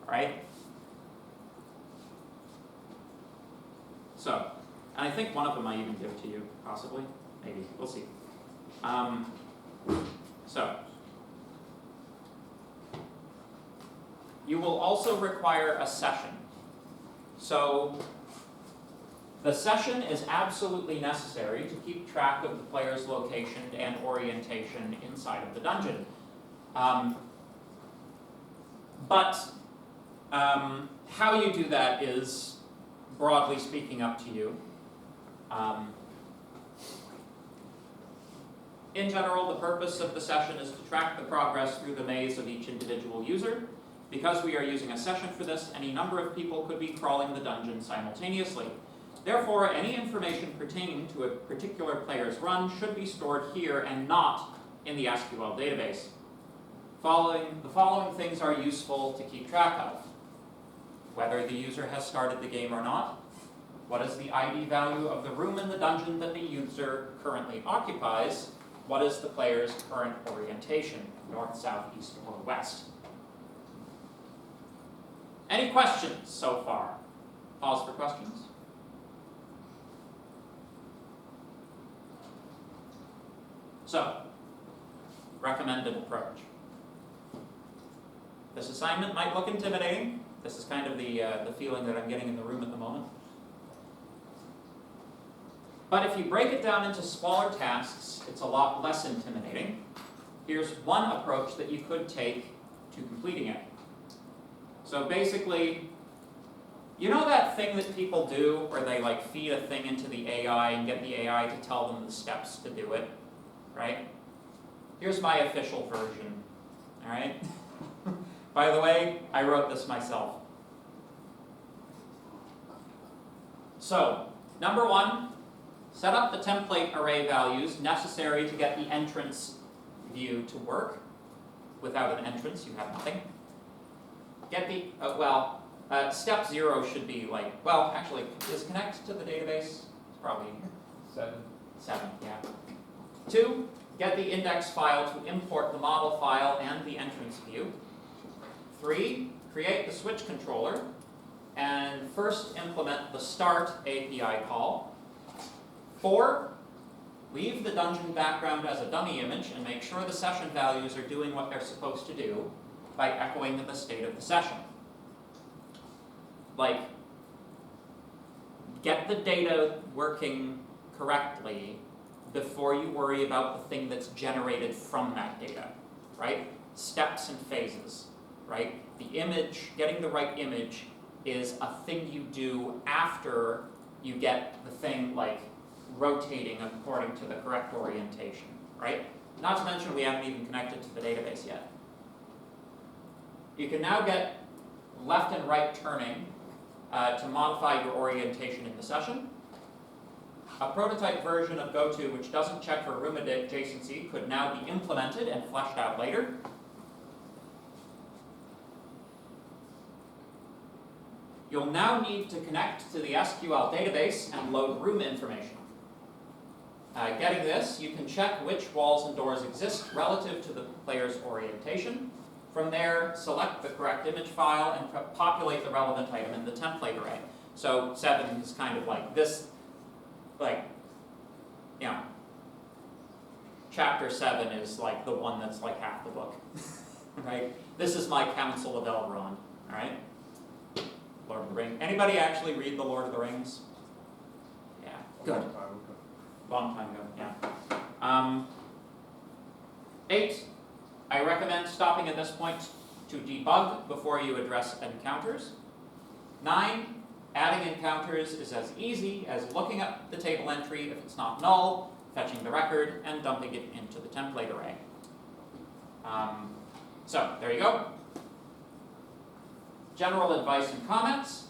All right? So, and I think one of them I even give to you, possibly. Maybe. We'll see. So, you will also require a session. So the session is absolutely necessary to keep track of the player's location and orientation inside of the dungeon. But how you do that is, broadly speaking, up to you. In general, the purpose of the session is to track the progress through the maze of each individual user. Because we are using a session for this, any number of people could be crawling the dungeon simultaneously. Therefore, any information pertaining to a particular player's run should be stored here and not in the SQL database. The following things are useful to keep track of. Whether the user has started the game or not, what is the ID value of the room in the dungeon that the user currently occupies, what is the player's current orientation, north, south, east, or west. Any questions so far? Pause for questions. So, recommended approach. This assignment might look intimidating. This is kind of the feeling that I'm getting in the room at the moment. But if you break it down into smaller tasks, it's a lot less intimidating. Here's one approach that you could take to completing it. So basically, you know that thing that people do where they like feed a thing into the AI and get the AI to tell them the steps to do it, right? Here's my official version, all right? By the way, I wrote this myself. So, number one, set up the template array values necessary to get the entrance view to work. Without an entrance, you have nothing. Get the, step 0 should be like, well, actually, is connect to the database? It's probably 7. 7, yeah. 2, get the index file to import the model file and the entrance view. 3, create the switch controller and first implement the start API call. 4, leave the dungeon background as a dummy image and make sure the session values are doing what they're supposed to do by echoing the state of the session. Like, get the data working correctly before you worry about the thing that's generated from that data, right? Steps and phases, right? The image, getting the right image is a thing you do after you get the thing like rotating according to the correct orientation, right? Not to mention we haven't even connected to the database yet. You can now get left and right turning to modify your orientation in the session. A prototype version of GoTo which doesn't check for room adjacency could now be implemented and fleshed out later. You'll now need to connect to the SQL database and load room information. Getting this, you can check which walls and doors exist relative to the player's orientation. From there, select the correct image file and populate the relevant item in the template array. So 7 is kind of like this, like, you know, chapter 7 is like the one that's like half the book, right? This is my Council of Elrond, all right? Lord of the Rings. Anybody actually read The Lord of the Rings? Yeah, good. Long time ago, yeah. 8, I recommend stopping at this point to debug before you address encounters. 9, adding encounters is as easy as looking up the table entry if it's not null, fetching the record, and dumping it into the template array. So, there you go. General advice and comments.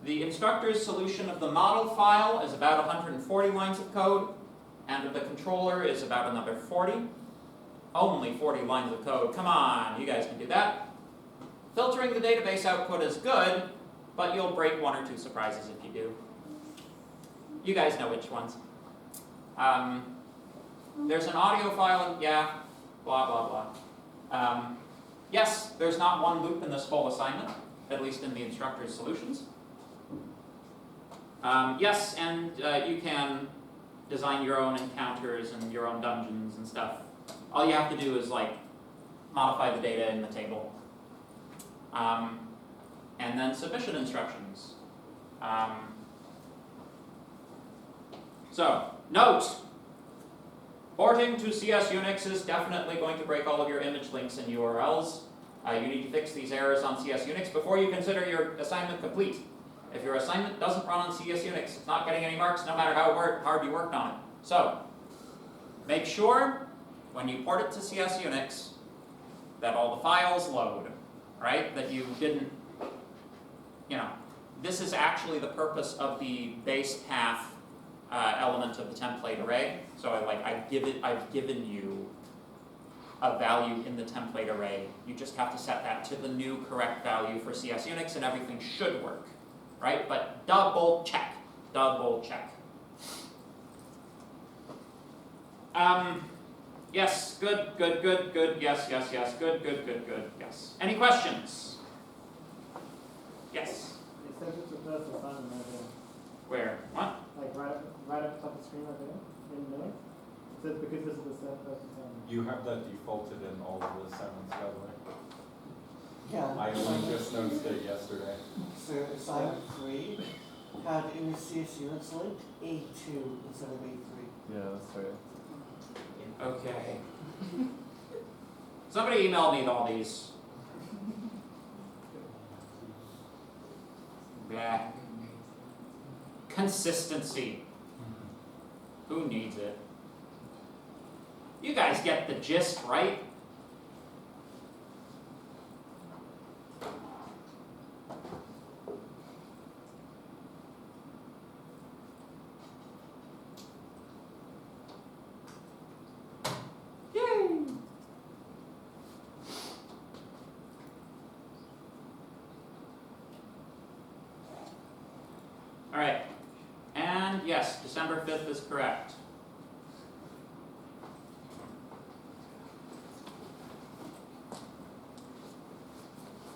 The instructor's solution of the model file is about 140 lines of code, and of the controller is about another 40. Only 40 lines of code. Come on, you guys can do that. Filtering the database output is good, but you'll break 1 or 2 surprises if you do. You guys know which ones. There's an audio file, and yeah, blah, blah, blah. Yes, there's not one loop in this whole assignment, at least in the instructor's solutions. Yes, and you can design your own encounters and your own dungeons and stuff. All you have to do is like modify the data in the table. And then submission instructions. So, note, porting to CS Unix is definitely going to break all of your image links and URLs. You need to fix these errors on CS Unix before you consider your assignment complete. If your assignment doesn't run on CS Unix, it's not getting any marks no matter how hard you worked on it. So, make sure when you port it to CS Unix that all the files load, right? That you didn't, this is actually the purpose of the base path element of the template array. So I've given you a value in the template array. You just have to set that to the new correct value for CS Unix and everything should work, right? But double check. Yes, good, yes, good, yes. Any questions? Yes. It says it's a first assignment right there. Where? What? Like right up top of the screen right there, in the middle. It says because this is the first assignment. You have that defaulted in all of the assignments, by the way. Yeah. I only just noticed it yesterday. So assignment 3 had in the CS Unix link A2 instead of A3. Yeah, that's right. Okay. Somebody emailed me all these. Blah. Consistency. Who needs it? You guys get the gist, right? Yay! All right. And yes, December 5th is correct.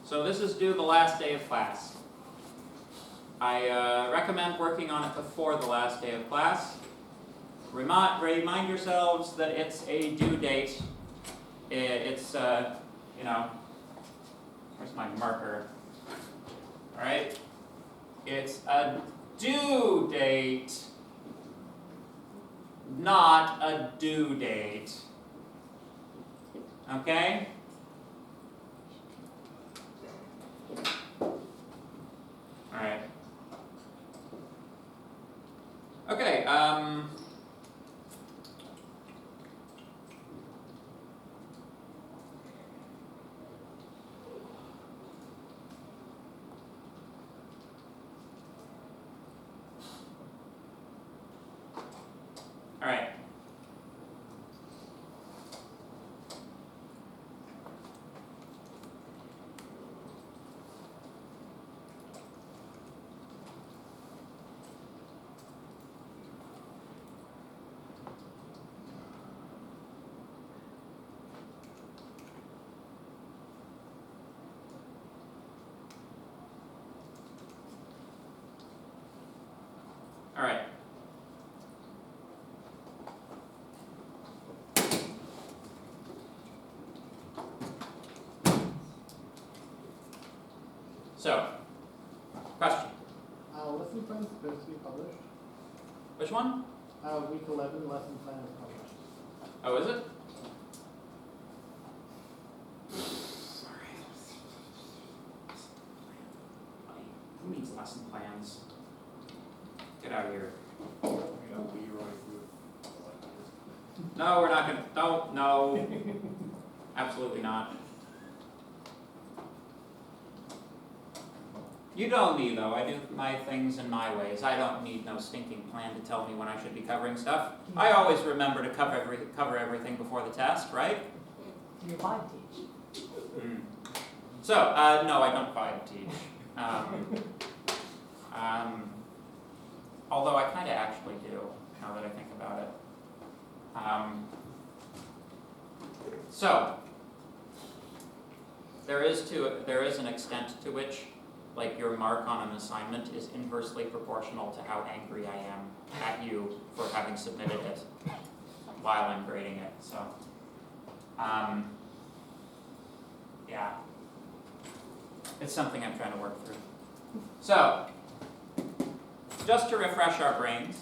So this is due the last day of class. I recommend working on it before the last day of class. Remind yourselves that it's a due date. It's, where's my marker? All right. It's a due date, not a due date. Okay? Alright. Okay, alright. Alright. So, question. Lesson plan is supposed to be published. Which one? Week 11 lesson plan is published. Oh, is it? Who needs lesson plans? Get out of here. No, we're not gonna, don't, no. Absolutely not. You know me though, I do my things in my ways. I don't need no stinking plan to tell me when I should be covering stuff. I always remember to cover everything before the test, right? You vibe teach. So, no, I don't vibe teach. Although I kind of actually do, now that I think about it. So, there is an extent to which, like, your mark on an assignment is inversely proportional to how angry I am at you for having submitted it while I'm grading it. So, yeah. It's something I'm trying to work through. So, just to refresh our brains,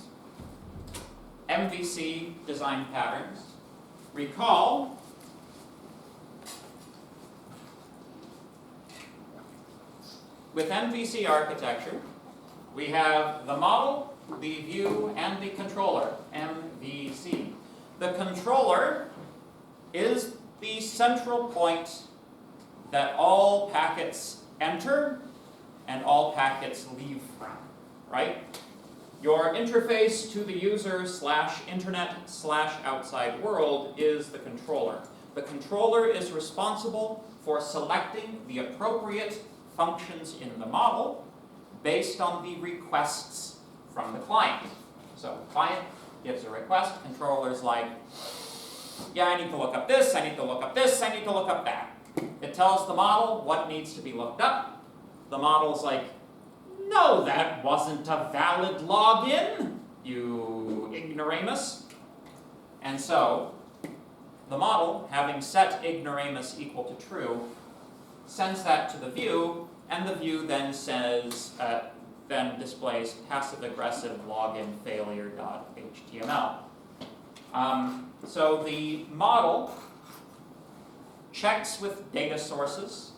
MVC design patterns. Recall with MVC architecture, we have the model, the view, and the controller, MVC. The controller is the central point that all packets enter and all packets leave from, right? Your interface to the user / internet / outside world is the controller. The controller is responsible for selecting the appropriate functions in the model based on the requests from the client. So client gives a request, controller's like, yeah, I need to look up this, I need to look up this, I need to look up that. It tells the model what needs to be looked up. The model's like, no, that wasn't a valid login, you ignoramus. And so, the model, having set ignoramus equal to true, sends that to the view, and the view then says, then displays passive-aggressive login failure.html. So the model checks with data sources,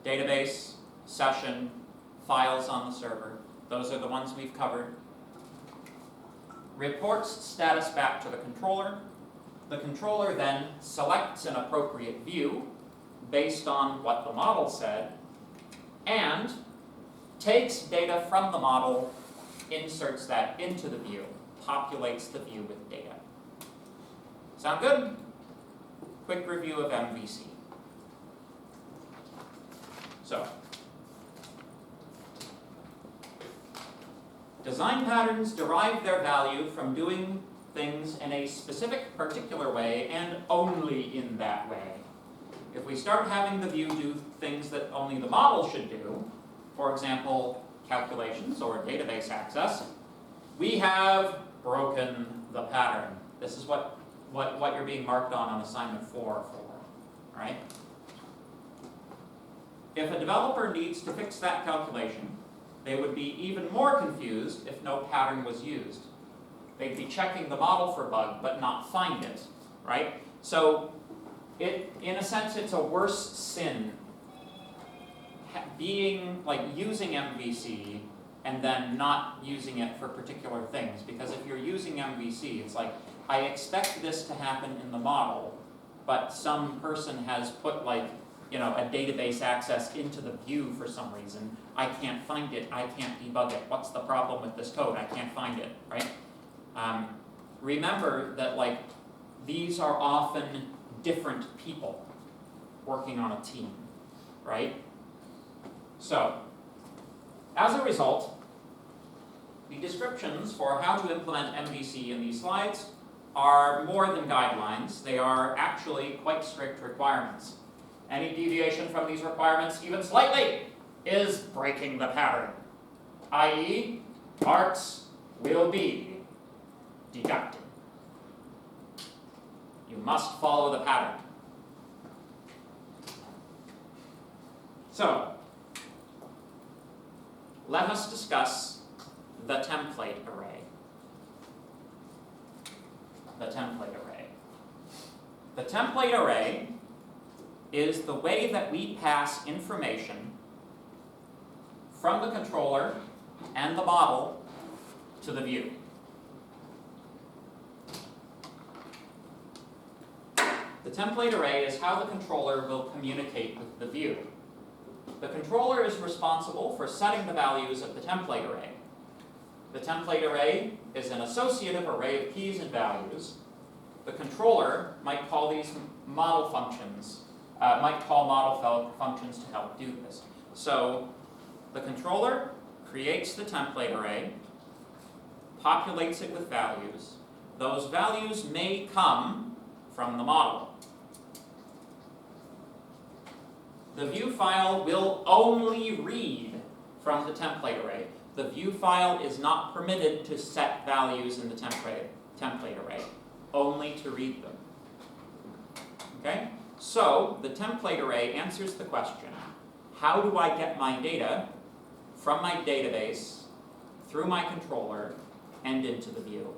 database, session, files on the server. Those are the ones we've covered. Reports status back to the controller. The controller then selects an appropriate view based on what the model said, and takes data from the model, inserts that into the view, populates the view with data. Sound good? Quick review of MVC. So, design patterns derive their value from doing things in a specific, particular way, and only in that way. If we start having the view do things that only the model should do, for example, calculations or database access, we have broken the pattern. This is what you're being marked on assignment 4 for, right? If a developer needs to fix that calculation, they would be even more confused if no pattern was used. They'd be checking the model for bug, but not find it, right? So, in a sense, it's a worse sin using MVC and then not using it for particular things. Because if you're using MVC, it's like, I expect this to happen in the model, but some person has put a database access into the view for some reason. I can't find it, I can't debug it. What's the problem with this code? I can't find it, right? Remember that these are often different people working on a team, right? So, as a result, the descriptions for how to implement MVC in these slides are more than guidelines. They are actually quite strict requirements. Any deviation from these requirements, even slightly, is breaking the pattern, i.e., marks will be deducted. You must follow the pattern. So, let us discuss the template array. The template array. The template array is the way that we pass information from the controller and the model to the view. The template array is how the controller will communicate with the view. The controller is responsible for setting the values of the template array. The template array is an associative array of keys and values. The controller might call these model functions, functions to help do this. So the controller creates the template array, populates it with values. Those values may come from the model. The view file will only read from the template array. The view file is not permitted to set values in the template array, only to read them. Okay? So, the template array answers the question, how do I get my data from my database, through my controller, and into the view?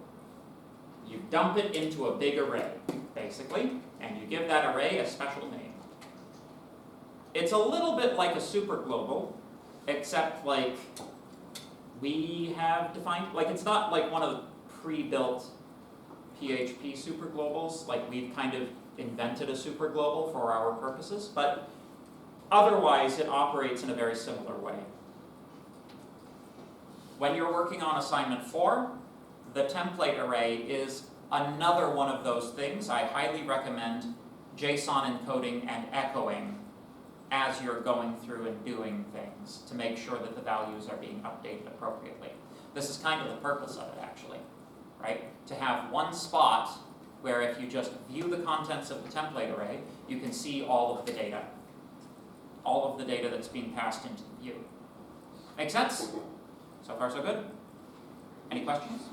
You dump it into a big array, basically, and you give that array a special name. It's a little bit like a superglobal, except like we have defined, like it's not like one of the pre-built PHP superglobals, like we've kind of invented a superglobal for our purposes, but otherwise it operates in a very similar way. When you're working on assignment 4, the template array is another one of those things. I highly recommend JSON encoding and echoing as you're going through and doing things to make sure that the values are being updated appropriately. This is kind of the purpose of it, actually, right? To have one spot where if you just view the contents of the template array, you can see all of the data that's being passed into the view. Make sense? So far so good? Any questions?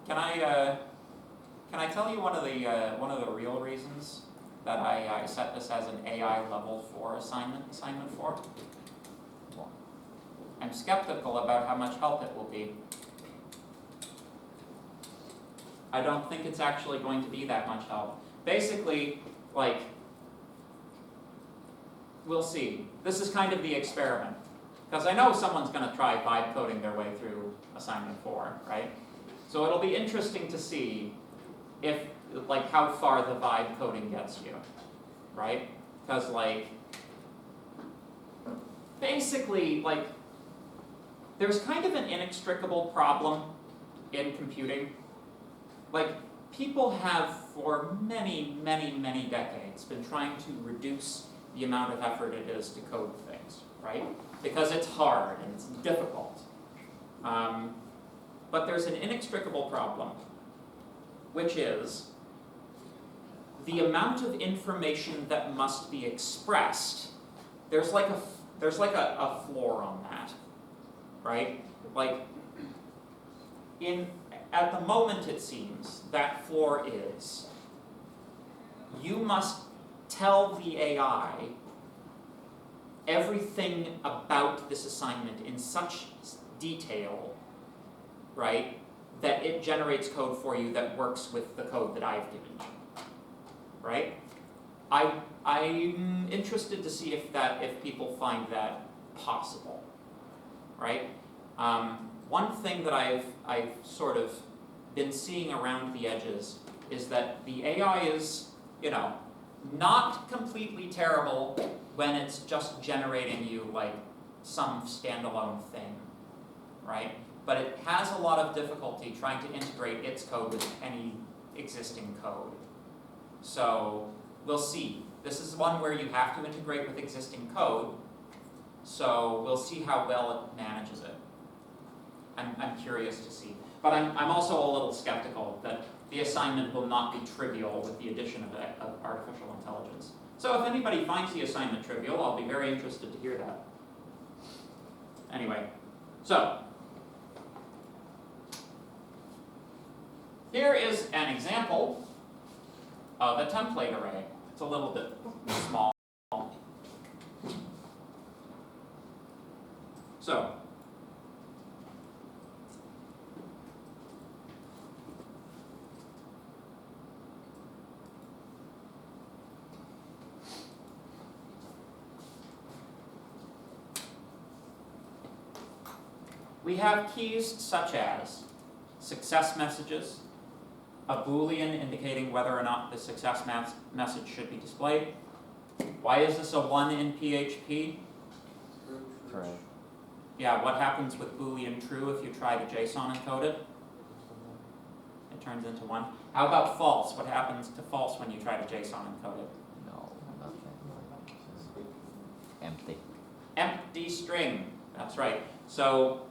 Can I tell you one of the real reasons that I set this as an AI level 4 assignment 4? I'm skeptical about how much help it will be. I don't think it's actually going to be that much help. Basically, like, we'll see. This is kind of the experiment. Because I know someone's going to try vibe coding their way through assignment 4, right? So it'll be interesting to see if, like, how far the vibe coding gets you, right? Because, like, basically, like, there's kind of an inextricable problem in computing. Like, people have for many, many, many decades been trying to reduce the amount of effort it is to code things, right? Because it's hard and it's difficult. But there's an inextricable problem, which is the amount of information that must be expressed. There's like a floor on that, right? Like, at the moment it seems, that floor is, you must tell the AI everything about this assignment in such detail, right, that it generates code for you that works with the code that I've given you, right? I'm interested to see if people find that possible, right? One thing that I've sort of been seeing around the edges is that the AI is, you know, not completely terrible when it's just generating you like some standalone thing, right? But it has a lot of difficulty trying to integrate its code with any existing code. So we'll see. This is one where you have to integrate with existing code, so we'll see how well it manages it. I'm curious to see. But I'm also a little skeptical that the assignment will not be trivial with the addition of artificial intelligence. So if anybody finds the assignment trivial, I'll be very interested to hear that. Anyway, so here is an example of a template array. It's a little bit small. So, we have keys such as success messages, a Boolean indicating whether or not the success message should be displayed. Why is this a 1 in PHP? Correct. Yeah, what happens with Boolean true if you try to JSON encode it? It turns into 1. How about false? What happens to false when you try to JSON encode it? No, nothing. Empty. Empty string. That's right. So,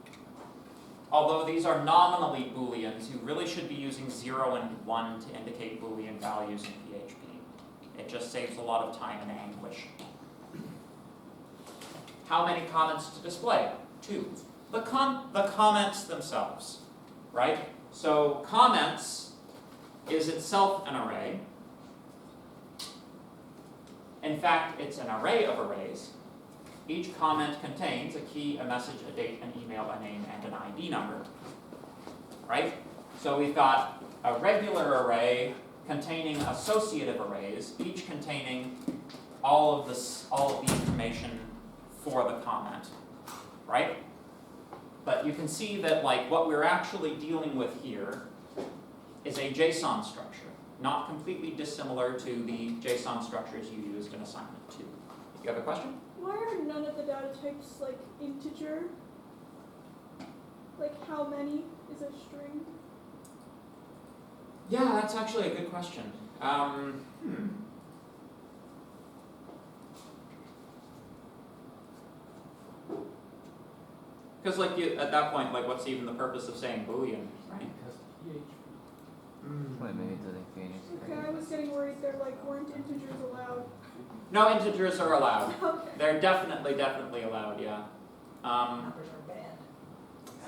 although these are nominally Booleans, you really should be using 0 and 1 to indicate Boolean values in PHP. It just saves a lot of time and anguish. How many comments to display? 2. The comments themselves, right? So comments is itself an array. In fact, it's an array of arrays. Each comment contains a key, a message, a date, an email, a name, and an ID number. Right? So we've got a regular array containing associative arrays, each containing all of the information for the comment. Right? But you can see that like what we're actually dealing with here is a JSON structure, not completely dissimilar to the JSON structures you used in assignment 2. You have a question? Why are none of the data types like integer? Like how many is a string? Yeah, that's actually a good question. Because like at that point, like what's even the purpose of saying Boolean, right? Wait, maybe it doesn't finish. Okay, I was getting worried there like weren't integers allowed. No, integers are allowed. Okay. They're definitely allowed, yeah. Numbers are banned.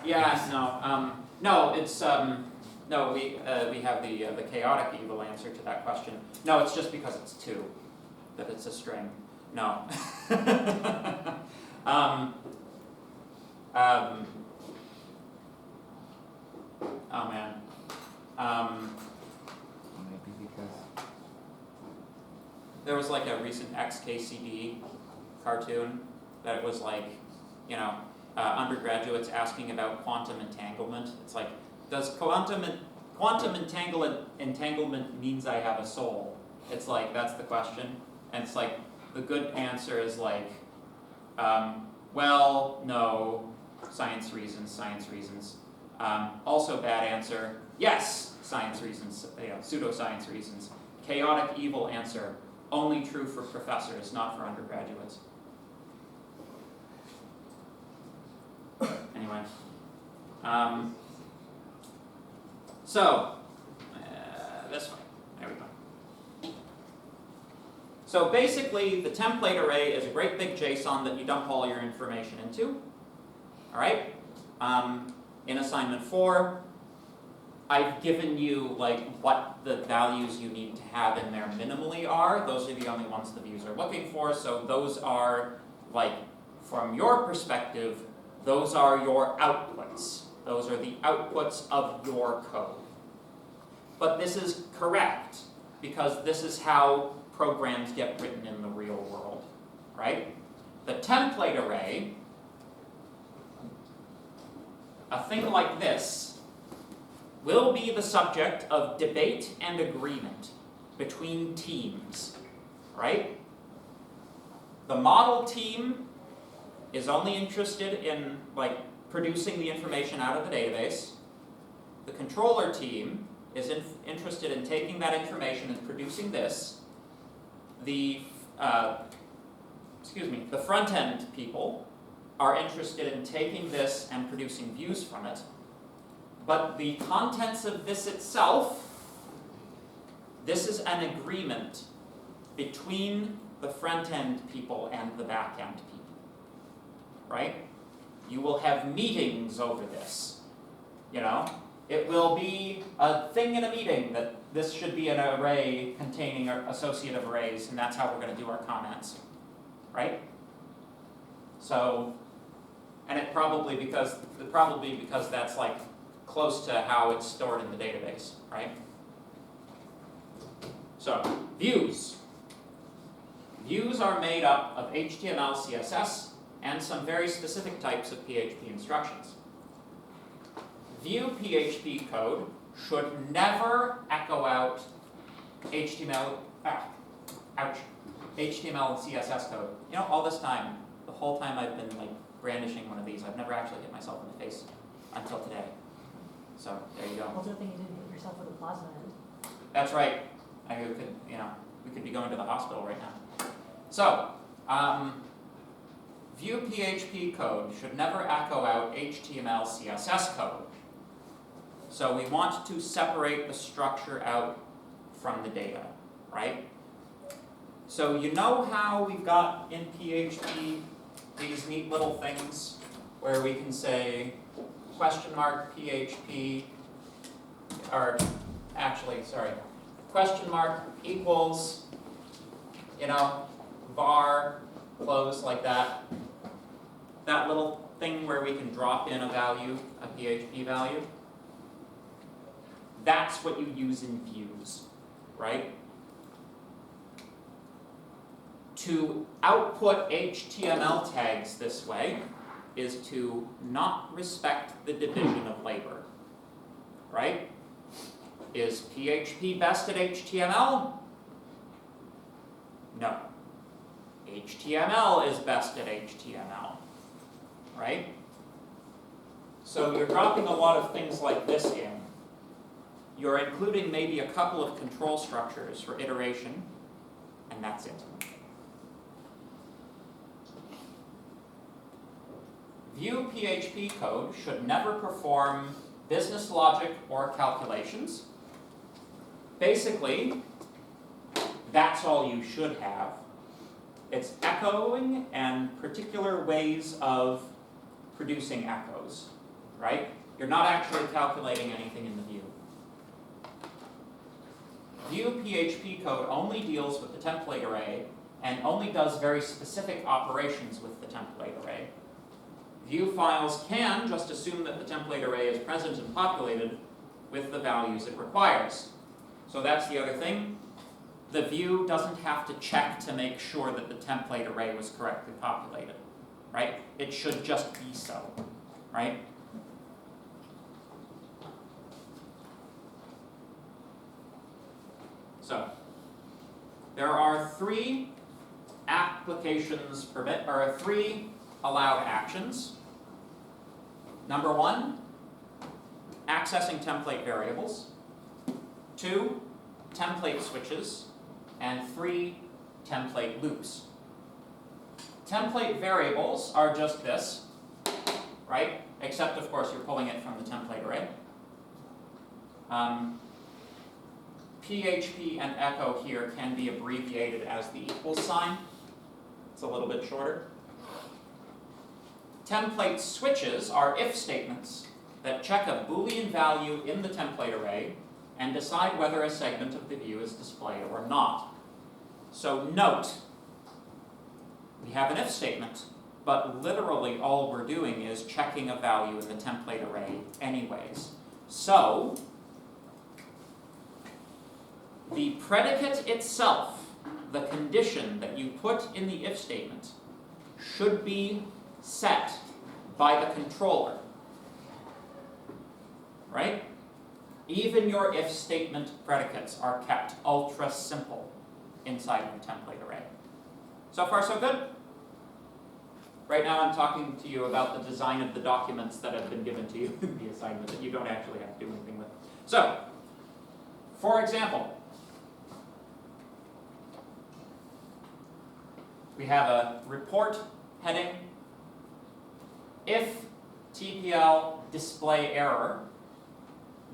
Yeah, no, it's, no, we have the chaotic evil answer to that question. No, it's just because it's 2, that it's a string. No. Oh man. Maybe because There was like a recent XKCD cartoon that it was like, you know, undergraduates asking about quantum entanglement. It's like, does quantum entanglement means I have a soul? It's like, that's the question. And it's like, the good answer is like, well, no, science reasons. Also bad answer, yes, science reasons, pseudoscience reasons. Chaotic evil answer, only true for professors, not for undergraduates. Anyway. This one. There we go. So basically, the template array is a great big JSON that you dump all your information into. All right? In assignment 4, I've given you like what the values you need to have in there minimally are. Those are the only ones the views are looking for. So those are like, from your perspective, those are your outputs. Those are the outputs of your code. But this is correct, because this is how programs get written in the real world, right? The template array, a thing like this, will be the subject of debate and agreement between teams, right? The model team is only interested in like producing the information out of the database. The controller team is interested in taking that information and producing this. The front end people are interested in taking this and producing views from it. But the contents of this itself, this is an agreement between the front end people and the back end people, right? You will have meetings over this, you know? It will be a thing in a meeting that this should be an array containing associative arrays, and that's how we're going to do our comments, right? So, and it probably because that's like close to how it's stored in the database, right? So, views. Views are made up of HTML, CSS, and some very specific types of PHP instructions. View PHP code should never echo out HTML and CSS code. You know, all this time, the whole time I've been like brandishing one of these, I've never actually hit myself in the face until today. So there you go. Well, good thing you didn't hit yourself with a plasma end. That's right. We could be going to the hospital right now. So, View PHP code should never echo out HTML, CSS code. So we want to separate the structure out from the data, right? So you know how we've got in PHP these neat little things where we can say question mark PHP or actually, sorry, question mark equals, you know, var, close like that. That little thing where we can drop in a value, a PHP value. That's what you use in views, right? To output HTML tags this way is to not respect the division of labor, right? Is PHP best at HTML? No. HTML is best at HTML, right? So you're dropping a lot of things like this in. You're including maybe a couple of control structures for iteration, and that's it. Vue PHP code should never perform business logic or calculations. Basically, that's all you should have. It's echoing and particular ways of producing echoes, right? You're not actually calculating anything in the view. Vue PHP code only deals with the template array and only does very specific operations with the template array. Vue files can just assume that the template array is present and populated with the values it requires. So that's the other thing. The view doesn't have to check to make sure that the template array was correctly populated, right? It should just be so, right? So, there are three three allowed actions. Number one, accessing template variables. 2, template switches. And 3, template loops. Template variables are just this, right? Except, of course, you're pulling it from the template array. PHP and echo here can be abbreviated as the equals sign. It's a little bit shorter. Template switches are if statements that check a Boolean value in the template array and decide whether a segment of the view is displayed or not. So note, we have an if statement, but literally all we're doing is checking a value in the template array anyways. So, the predicate itself, the condition that you put in the if statement, should be set by the controller, right? Even your if statement predicates are kept ultra simple inside of the template array. So far so good? Right now I'm talking to you about the design of the documents that have been given to you in the assignment that you don't actually have to do anything with. So, for example, we have a report heading. If TPL display error,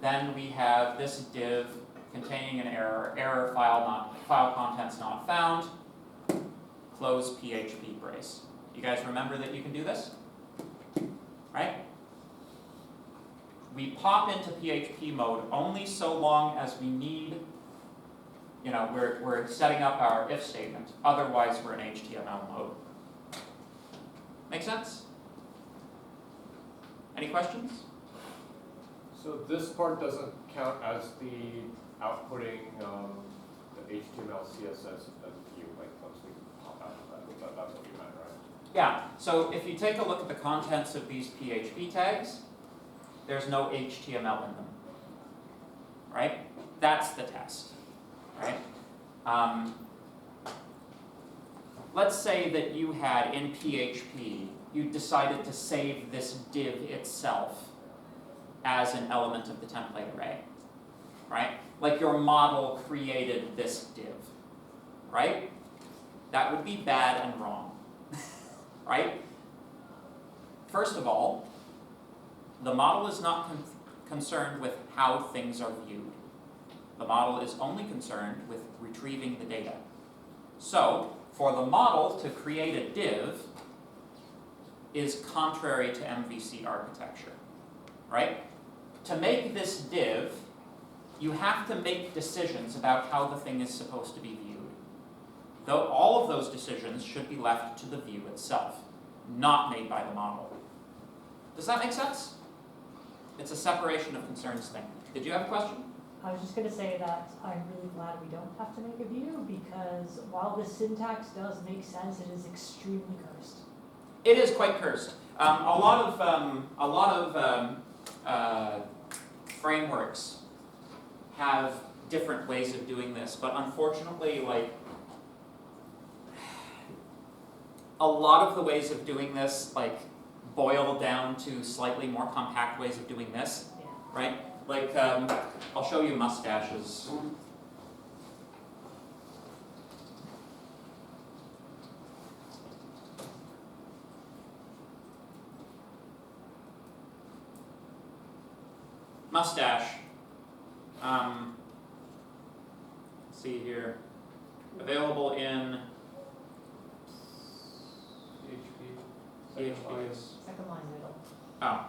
then we have this div containing an error file contents not found, close PHP brace. You guys remember that you can do this? Right? We pop into PHP mode only so long as we need, you know, we're setting up our if statement, otherwise we're in HTML mode. Make sense? Any questions? So this part doesn't count as the outputting the HTML, CSS as view, like once we pop out of that. That's what you meant, right? Yeah, so if you take a look at the contents of these PHP tags, there's no HTML in them, right? That's the test, right? Let's say that you had in PHP, you decided to save this div itself as an element of the template array, right? Like your model created this div, right? That would be bad and wrong, right? First of all, the model is not concerned with how things are viewed. The model is only concerned with retrieving the data. So, for the model to create a div is contrary to MVC architecture, right? To make this div you have to make decisions about how the thing is supposed to be viewed. Though all of those decisions should be left to the view itself, not made by the model. Does that make sense? It's a separation of concerns thing. Did you have a question? I was just gonna say that I'm really glad we don't have to make a view, because while the syntax does make sense, it is extremely cursed. It is quite cursed. A lot of frameworks have different ways of doing this, but unfortunately, like, a lot of the ways of doing this, like, boil down to slightly more compact ways of doing this, Yeah. right? Like, I'll show you mustaches. Mustache. Let's see here. Available in PHP. Second line middle. Oh.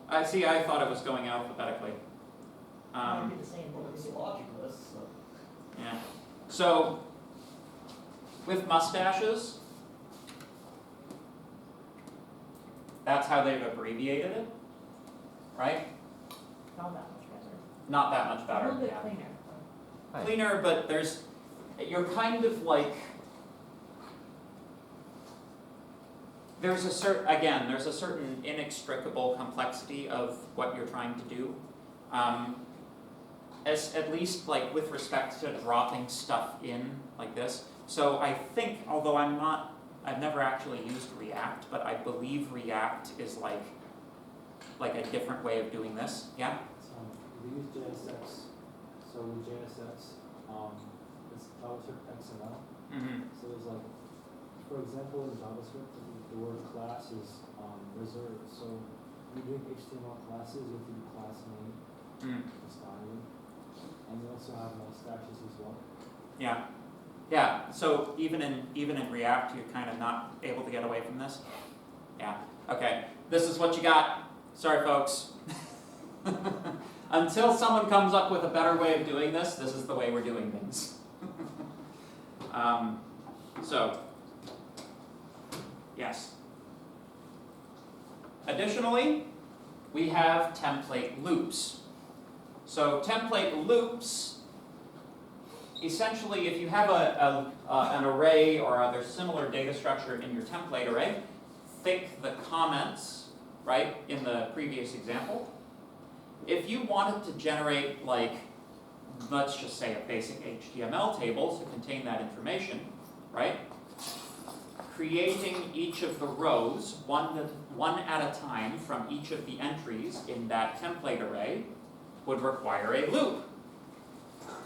I see, I thought it was going alphabetically. Might be the same Well, thing. it's logicless, so. Yeah. So, with mustaches, that's how they've abbreviated it, right? Not that much better. Not that much A better, little bit yeah. cleaner. Right. Cleaner, but you're kind of like, there's a certain inextricable complexity of what you're trying to do. At least like with respect to dropping stuff in like this. So I think, although I've never actually used React, but I believe React is like a different way of doing this, yeah? So we use JSX. So with JSX, it's JavaScript XML. Mm-hmm. So there's like, for example, in JavaScript, the word class is reserved. So when you're doing HTML classes, you have to do class name, Mm. styling, and we also have mustaches as well. Yeah. Yeah, so even in React, you're kind of not able to get away from this? Yeah, okay. This is what you got. Sorry, folks. Until someone comes up with a better way of doing this, this is the way we're doing things. So, yes. Additionally, we have template loops. So template loops, essentially if you have an array or other similar data structure in your template array, think the comments, right, in the previous example. If you wanted to generate, like, let's just say a basic HTML table to contain that information, right? Creating each of the rows one at a time from each of the entries in that template array would require a loop.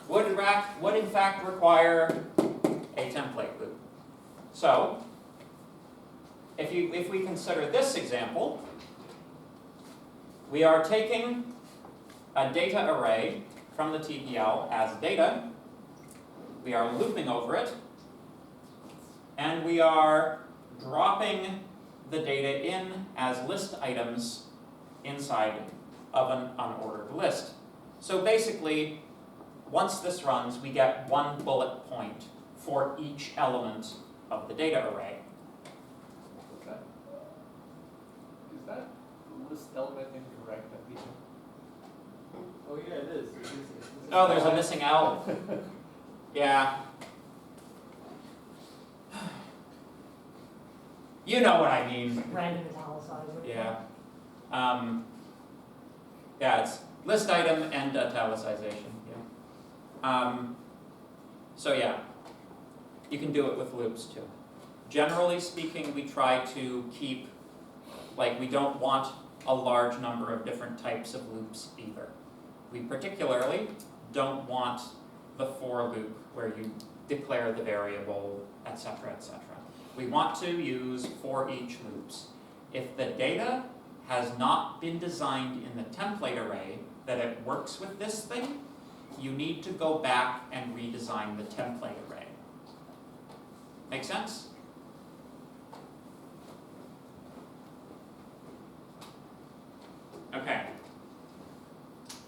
Would in fact require a template loop. So, if we consider this example, we are taking a data array from the TPL as data, we are looping over it, and we are dropping the data in as list items inside of an unordered list. So basically, once this runs, we get one bullet point for each element of the data array. Is that list element incorrect that we Oh, yeah, it is. Oh, there's a missing L. Yeah. You know what I mean. Random italicized. Yeah. Yeah, it's list item and italicization. Yeah. So yeah, you can do it with loops too. Generally speaking, we try to keep, like, we don't want a large number of different types of loops either. We particularly don't want the for loop where you declare the variable, etc., etc. We want to use for each loops. If the data has not been designed in the template array that it works with this thing, you need to go back and redesign the template array. Make sense? Okay.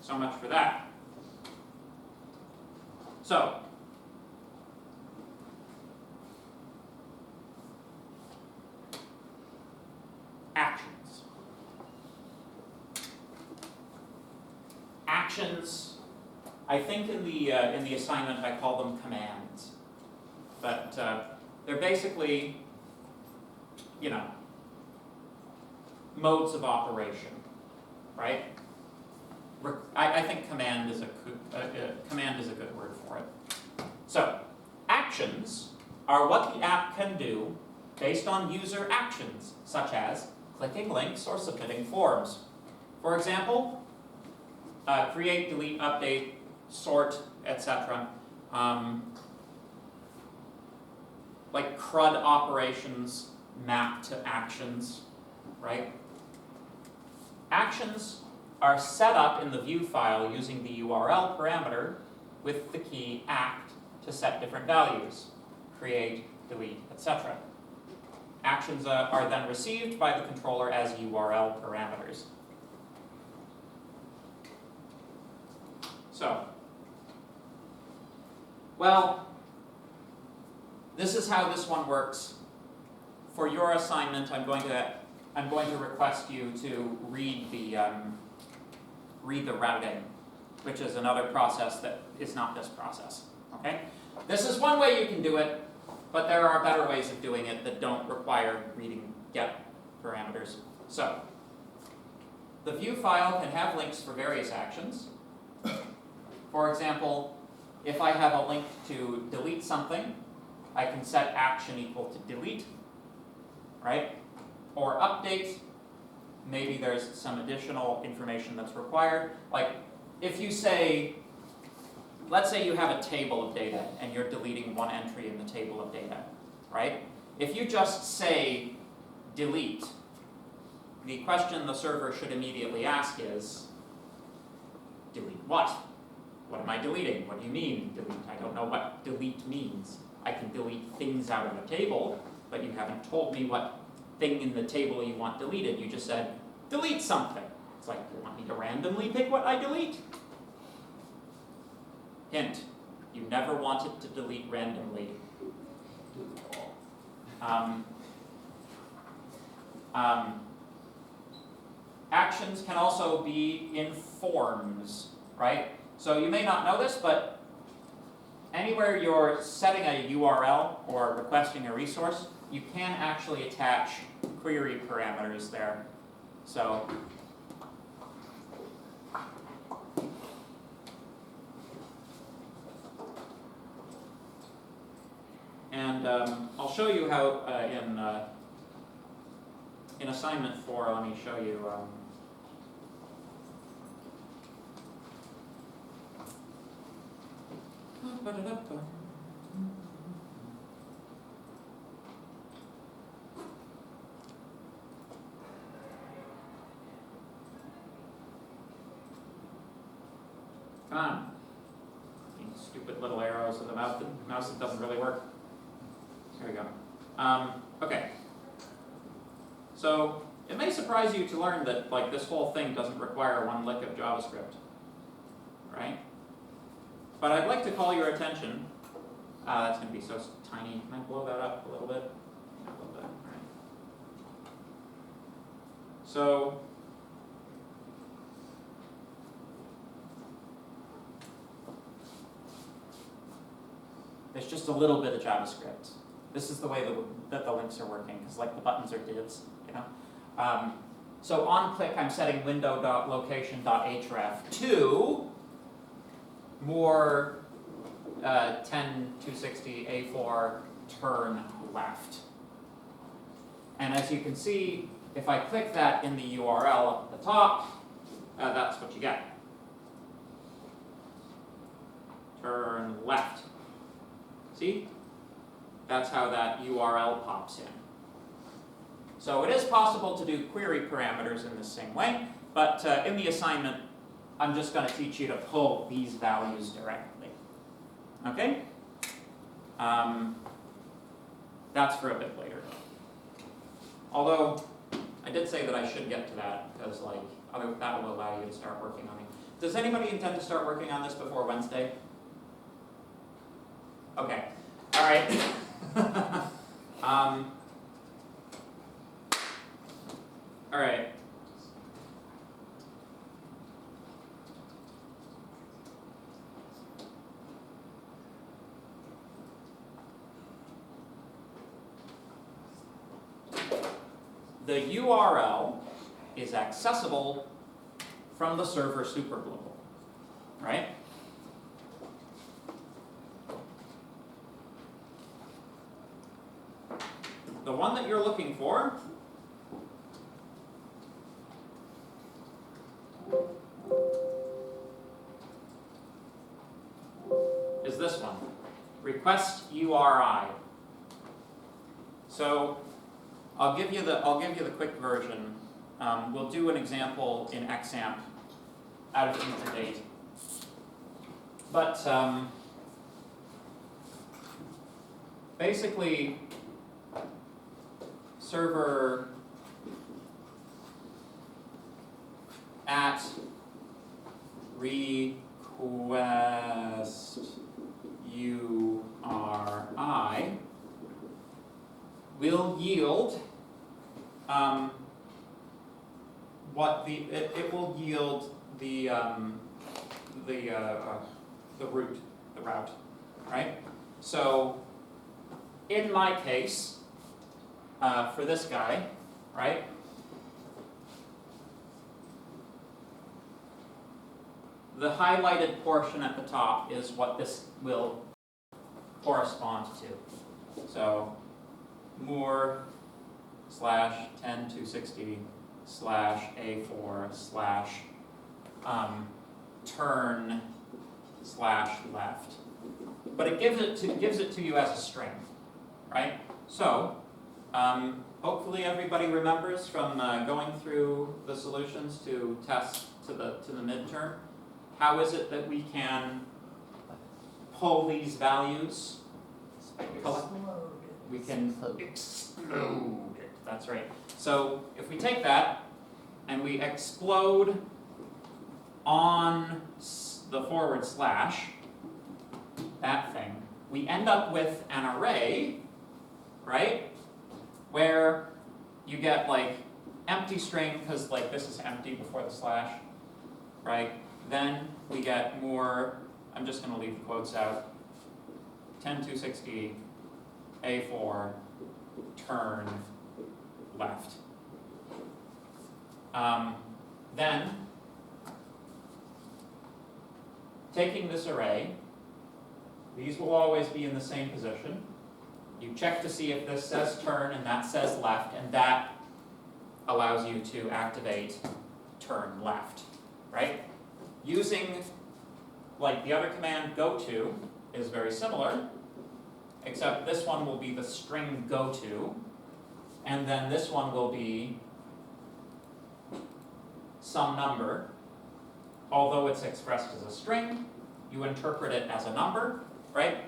So much for that. So, actions. Actions, I think in the assignment I call them commands, but they're basically, you know, modes of operation, right? I think command is a good word for it. So, actions are what the app can do based on user actions, such as clicking links or submitting forms. For example, create, delete, update, sort, etc. Like CRUD operations map to actions, right? Actions are set up in the view file using the URL parameter with the key act to set different values, create, delete, etc. Actions are then received by the controller as URL parameters. So, well, this is how this one works. For your assignment, I'm going to request you to read the routing, which is another process that is not this process. Okay? This is one way you can do it, but there are better ways of doing it that don't require reading get parameters. So, the view file can have links for various actions. For example, if I have a link to delete something, I can set action equal to delete, right? Or update, maybe there's some additional information that's required. Like, if you say, let's say you have a table of data and you're deleting one entry in the table of data, right? If you just say delete, the question the server should immediately ask is, delete what? What am I deleting? What do you mean, delete? I don't know what delete means. I can delete things out of a table, but you haven't told me what thing in the table you want deleted. You just said, delete something. It's like, you want me to randomly pick what I delete? Hint, you never wanted to delete randomly. Actions can also be in forms, right? So you may not know this, but anywhere you're setting a URL or requesting a resource, you can actually attach query parameters there. So, and I'll show you how in assignment 4, let me show you. Come on. These stupid little arrows in the mouse that doesn't really work. Here we go. Okay. So it may surprise you to learn that like this whole thing doesn't require one lick of JavaScript, right? But I'd like to call your attention. That's going to be so tiny. Can I blow that up a little bit? A little bit. All right. So there's just a little bit of JavaScript. This is the way that the links are working, because like the buttons are divs, you know. So on click, I'm setting window.location.href to more 10.260 A4 turn left. And as you can see, if I click that in the URL at the top, that's what you get. Turn left. See? That's how that URL pops in. So it is possible to do query parameters in the same way, but in the assignment, I'm just going to teach you to pull these values directly. Okay? That's for a bit later. Although, I did say that I should get to that, because like, that will allow you to start working on it. Does anybody intend to start working on this before Wednesday? Okay, all right. All right. The URL is accessible from the server superglobal, right? The one that you're looking for is this one, request URI. So I'll give you the quick version. We'll do an example in XAMPP out of future date. But basically, server at request URI will yield it will yield the route, right? So in my case, for this guy, right? The highlighted portion at the top is what this will correspond to. So Moore/10/60/A4/turn/left. But it gives it to you as a string, right? So hopefully everybody remembers from going through the solutions to test to the midterm. How is it that we can pull these values? We can explode it. That's right. So if we take that and we explode on the /, that thing, we end up with an array, right? Where you get like empty string, because like this is empty before the slash, right? Then we get more, I'm just going to leave the quotes out, 10/260 A4 turn left. Then, taking this array, these will always be in the same position. You check to see if this says turn and that says left, and that allows you to activate turn left, right? Using, like the other command, goto is very similar, except this one will be the string goto, and then this one will be some number. Although it's expressed as a string, you interpret it as a number, right?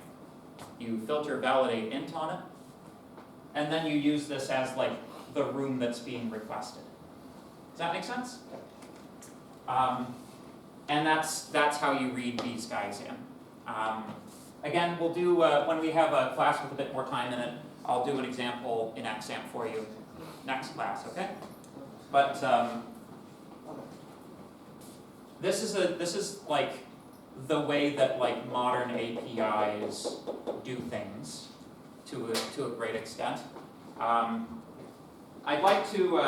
You filter validate int on it, and then you use this as like the room that's being requested. Does that make sense? And that's how you read these guys in. Again, we'll do, when we have a class with a bit more time in it, I'll do an example in XAMPP for you next class, okay? But this is like the way that like modern APIs do things to a great extent. I'd like to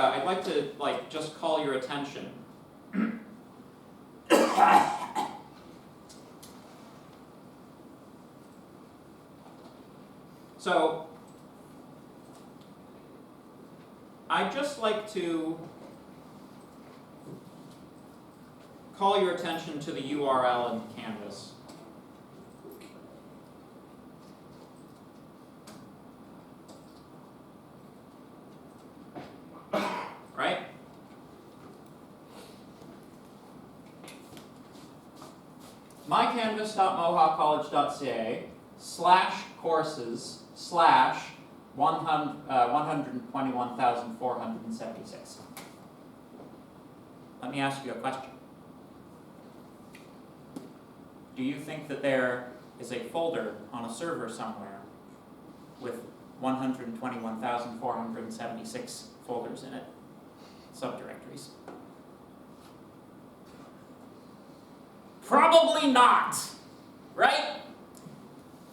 like just call your attention. So I'd just like to call your attention to the URL in Canvas. Right? mycanvas.mohawkcollege.ca/121,476. Let me ask you a question. Do you think that there is a folder on a server somewhere with 121,476 folders in it, subdirectories. Probably not, right?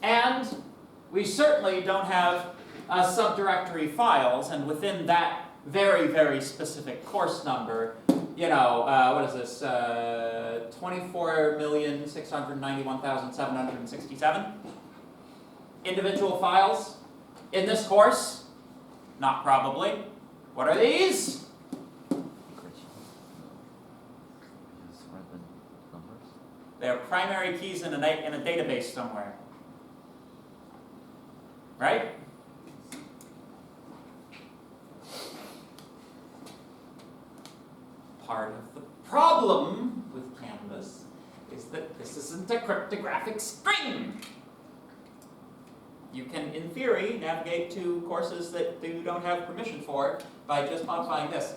And we certainly don't have subdirectory files, and within that very, very specific course number, you know, what is this, 24,691,767 individual files in this course? Not probably. What are these? Sort the numbers. They're primary keys in a database somewhere. Right? Part of the problem with Canvas is that this isn't a cryptographic string. You can, in theory, navigate to courses that you don't have permission for by just modifying this.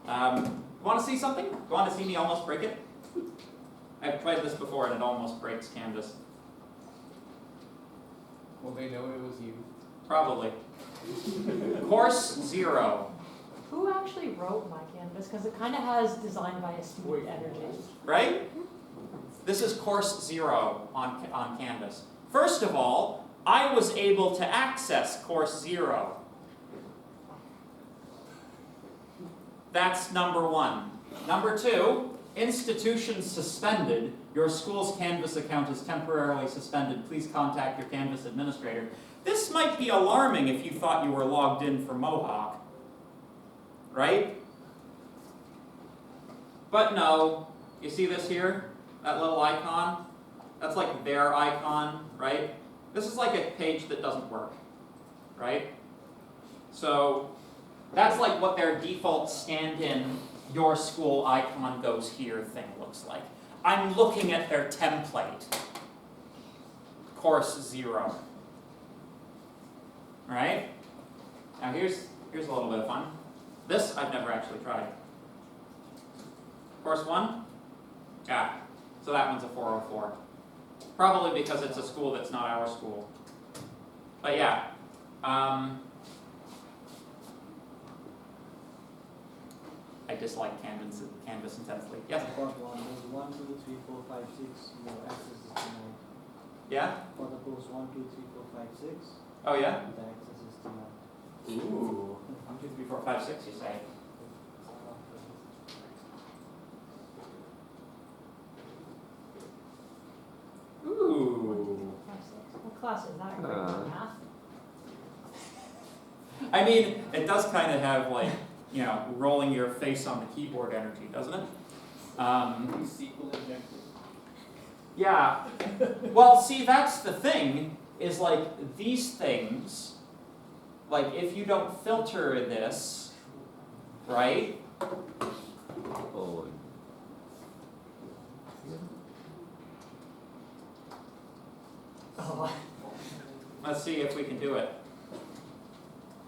Want to see something? Want to see me almost break it? I've tried this before and it almost breaks Canvas. Will they know it was you? Probably. Course 0. Who actually wrote my Canvas? Because it kind of has designed by a student energy. Right? This is course 0 on Canvas. First of all, I was able to access course 0. That's number 1. Number 2, institutions suspended. Your school's Canvas account is temporarily suspended. Please contact your Canvas administrator. This might be alarming if you thought you were logged in for Mohawk. Right? But no, you see this here? That little icon? That's like their icon, right? This is like a page that doesn't work, right? So that's like what their default stand-in, your school icon goes here thing looks like. I'm looking at their template, course 0. Right? Now here's a little bit of fun. This I've never actually tried. Course 1? Yeah. So that one's a 404. Probably because it's a school that's not our school. But yeah. I dislike Canvas intensely. Yes? Part 1, there's 1, 2, 3, 4, 5, 6, your access is denied. Yeah? For the course 1, 2, 3, 4, 5, 6, Oh yeah? the access is denied. Ooh. 1, 2, 3, 4, 5, 6 you say. Ooh. What class is that? Math? I mean, it does kind of have like, you know, rolling your face on the keyboard energy, doesn't it? SQL injected. Yeah. Well, see, that's the thing, is like these things, like if you don't filter this, right? Oh. Oh, Let's see if we can do it.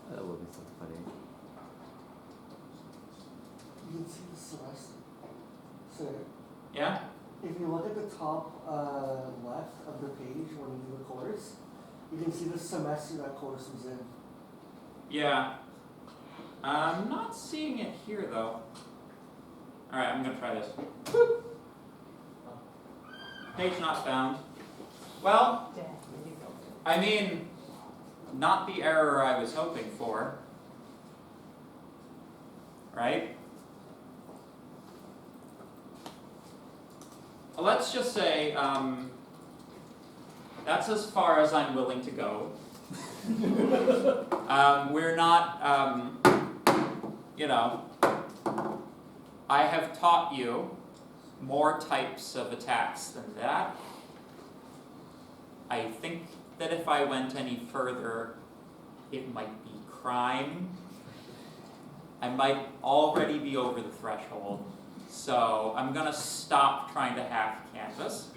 That would be so funny. You can see the semester. So Yeah? if you look at the top left of the page when you do the course, you can see the semester that course was in. Yeah. I'm not seeing it here though. Alright, I'm gonna try this. Boop. Page not found. Well, damn, you go. I mean, not the error I was hoping for. Right? Let's just say, that's as far as I'm willing to go. We're not, you know, I have taught you more types of attacks than that. I think that if I went any further, it might be crime. I might already be over the threshold. So I'm gonna stop trying to hack Canvas.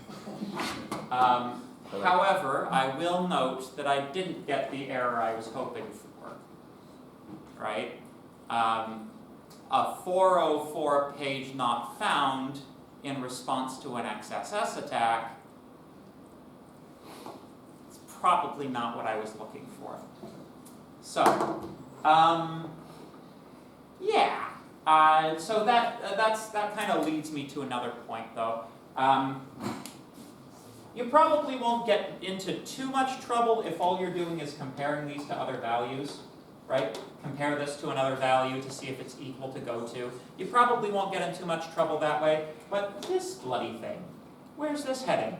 However, I will note that I didn't get the error I was hoping for, right? A 404 page not found in response to an XSS attack probably not what I was looking for. So, yeah. So that kind of leads me to another point, though. You probably won't get into too much trouble if all you're doing is comparing these to other values, right? Compare this to another value to see if it's equal to go to. You probably won't get in too much trouble that way, but this bloody thing, where's this heading?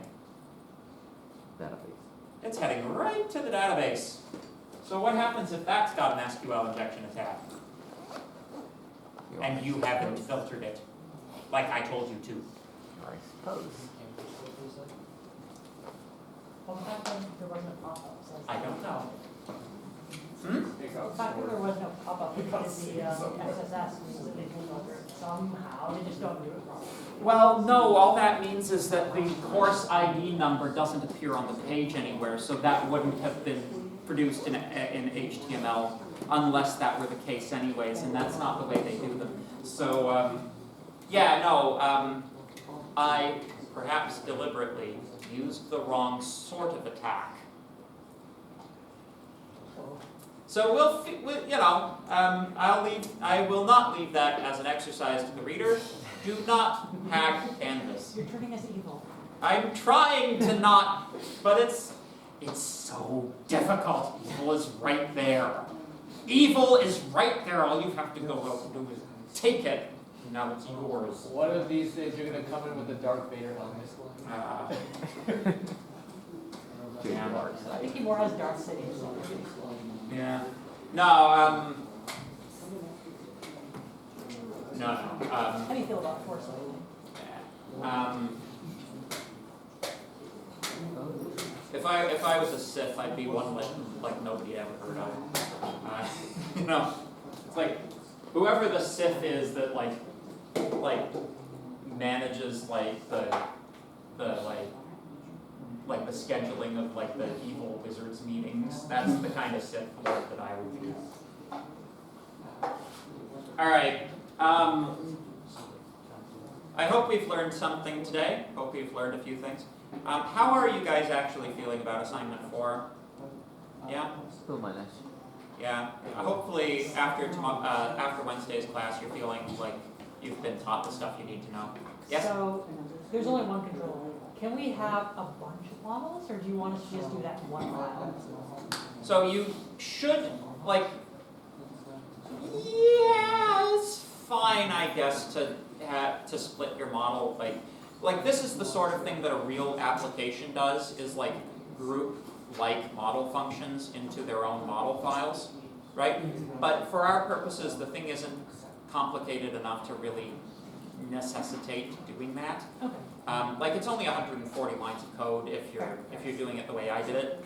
Database. It's heading right to the database. So what happens if that's got an SQL injection attack and you haven't filtered it like I told you to? I suppose. Well, the fact that there wasn't a pop-up says. I don't know. The fact that there was no pop-up because the XSS means that they can filter it somehow, they just don't do it properly. Well, no, all that means is that the course ID number doesn't appear on the page anywhere, so that wouldn't have been produced in HTML unless that were the case anyways, and that's not the way they do them. So, yeah, no, I perhaps deliberately used the wrong sort of attack. So I will not leave that as an exercise to the reader. Do not hack Canvas. You're turning us evil. I'm trying to not, but it's so difficult. Evil is right there. Evil is right there. All you have to go out and do is take it. Now it's yours. One of these days you're gonna come in with a Darth Vader helmet. Yeah. I think he more has Darth City or something. Yeah. No, How do you feel about Force Lightning? If I was a Sith, I'd be one like nobody ever heard of. It's like whoever the Sith is that like manages like the scheduling of like the evil wizards meetings. That's the kind of Sith Lord that I would be. All right. I hope we've learned something today. Hope we've learned a few things. How are you guys actually feeling about assignment 4? Yeah? Still manage. Yeah. Hopefully after Wednesday's class you're feeling like you've been taught the stuff you need to know. Yes? So, there's only one control. Can we have a bunch of models, or do you want us to just do that in one file? So you should, it's fine, I guess, to split your model. Like this is the sort of thing that a real application does, is like group model functions into their own model files, right? But for our purposes, the thing isn't complicated enough to really necessitate doing that. Okay. It's only 140 lines of code if you're doing it the way I did it.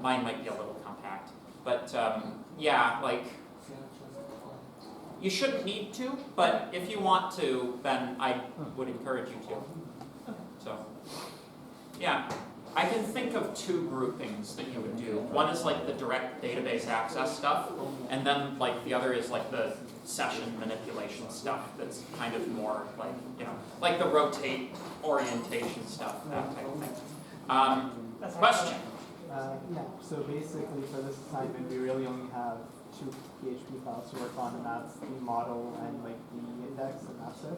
Mine might be a little compact, but you shouldn't need to, but if you want to, then I would encourage you to. So, yeah, I can think of 2 groupings that you would do. One is like the direct database access stuff, and then the other is like the session manipulation stuff that's kind of more like the rotate orientation stuff, that type of thing. Question? Yeah, so basically for this assignment, we really only have 2 PHP files to work on, and that's the model and the index, and that's it.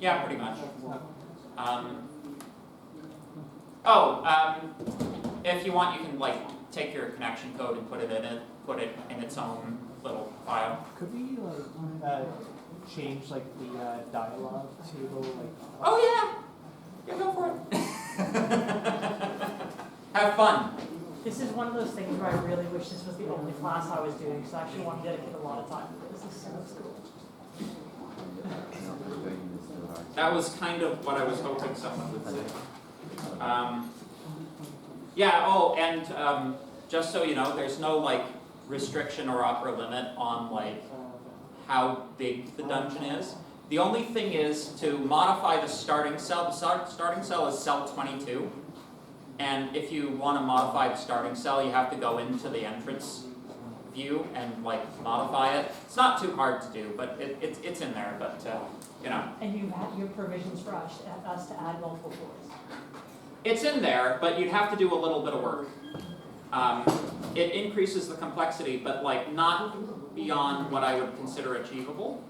Yeah, pretty much. If you want, you can take your connection code and put it in its own little file. Could we change the dialogue table? Oh yeah, go for it. Have fun. This is one of those things where I really wish this was the only class I was doing, so I actually want to dedicate a lot of time to this. This is so cool. That was kind of what I was hoping someone would say. Just so you know, there's no restriction or upper limit on how big the dungeon is. The only thing is to modify the starting cell. The starting cell is cell 22. And if you want to modify the starting cell, you have to go into the entrance view and modify it. It's not too hard to do, but it's in there. But And you have provisions for us to add multiple floors. it's in there, but you'd have to do a little bit of work. It increases the complexity, but like not beyond what I would consider achievable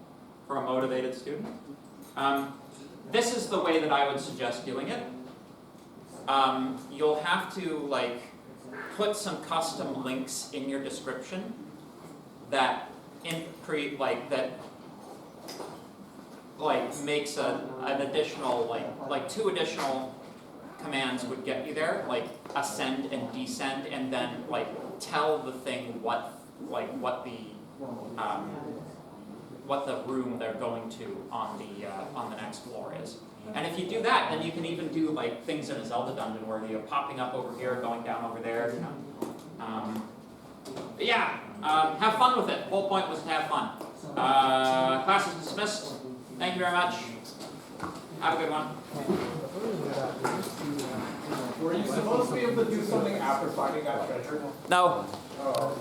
for a motivated student. This is the way that I would suggest doing it. You'll have to like put some custom links in your description that create that makes an additional like 2 additional commands would get you there, like ascend and descend, and then like tell the thing what the room they're going to on the next floor is. And if you do that, then you can even do like things in a Zelda dungeon where you're popping up over here, going down over there, you know. But yeah, have fun with it. The whole point was to have fun. Class is dismissed. Thank you very much. Have a good one. Were you supposed to be able to do something after finding that treasure? No. Oh.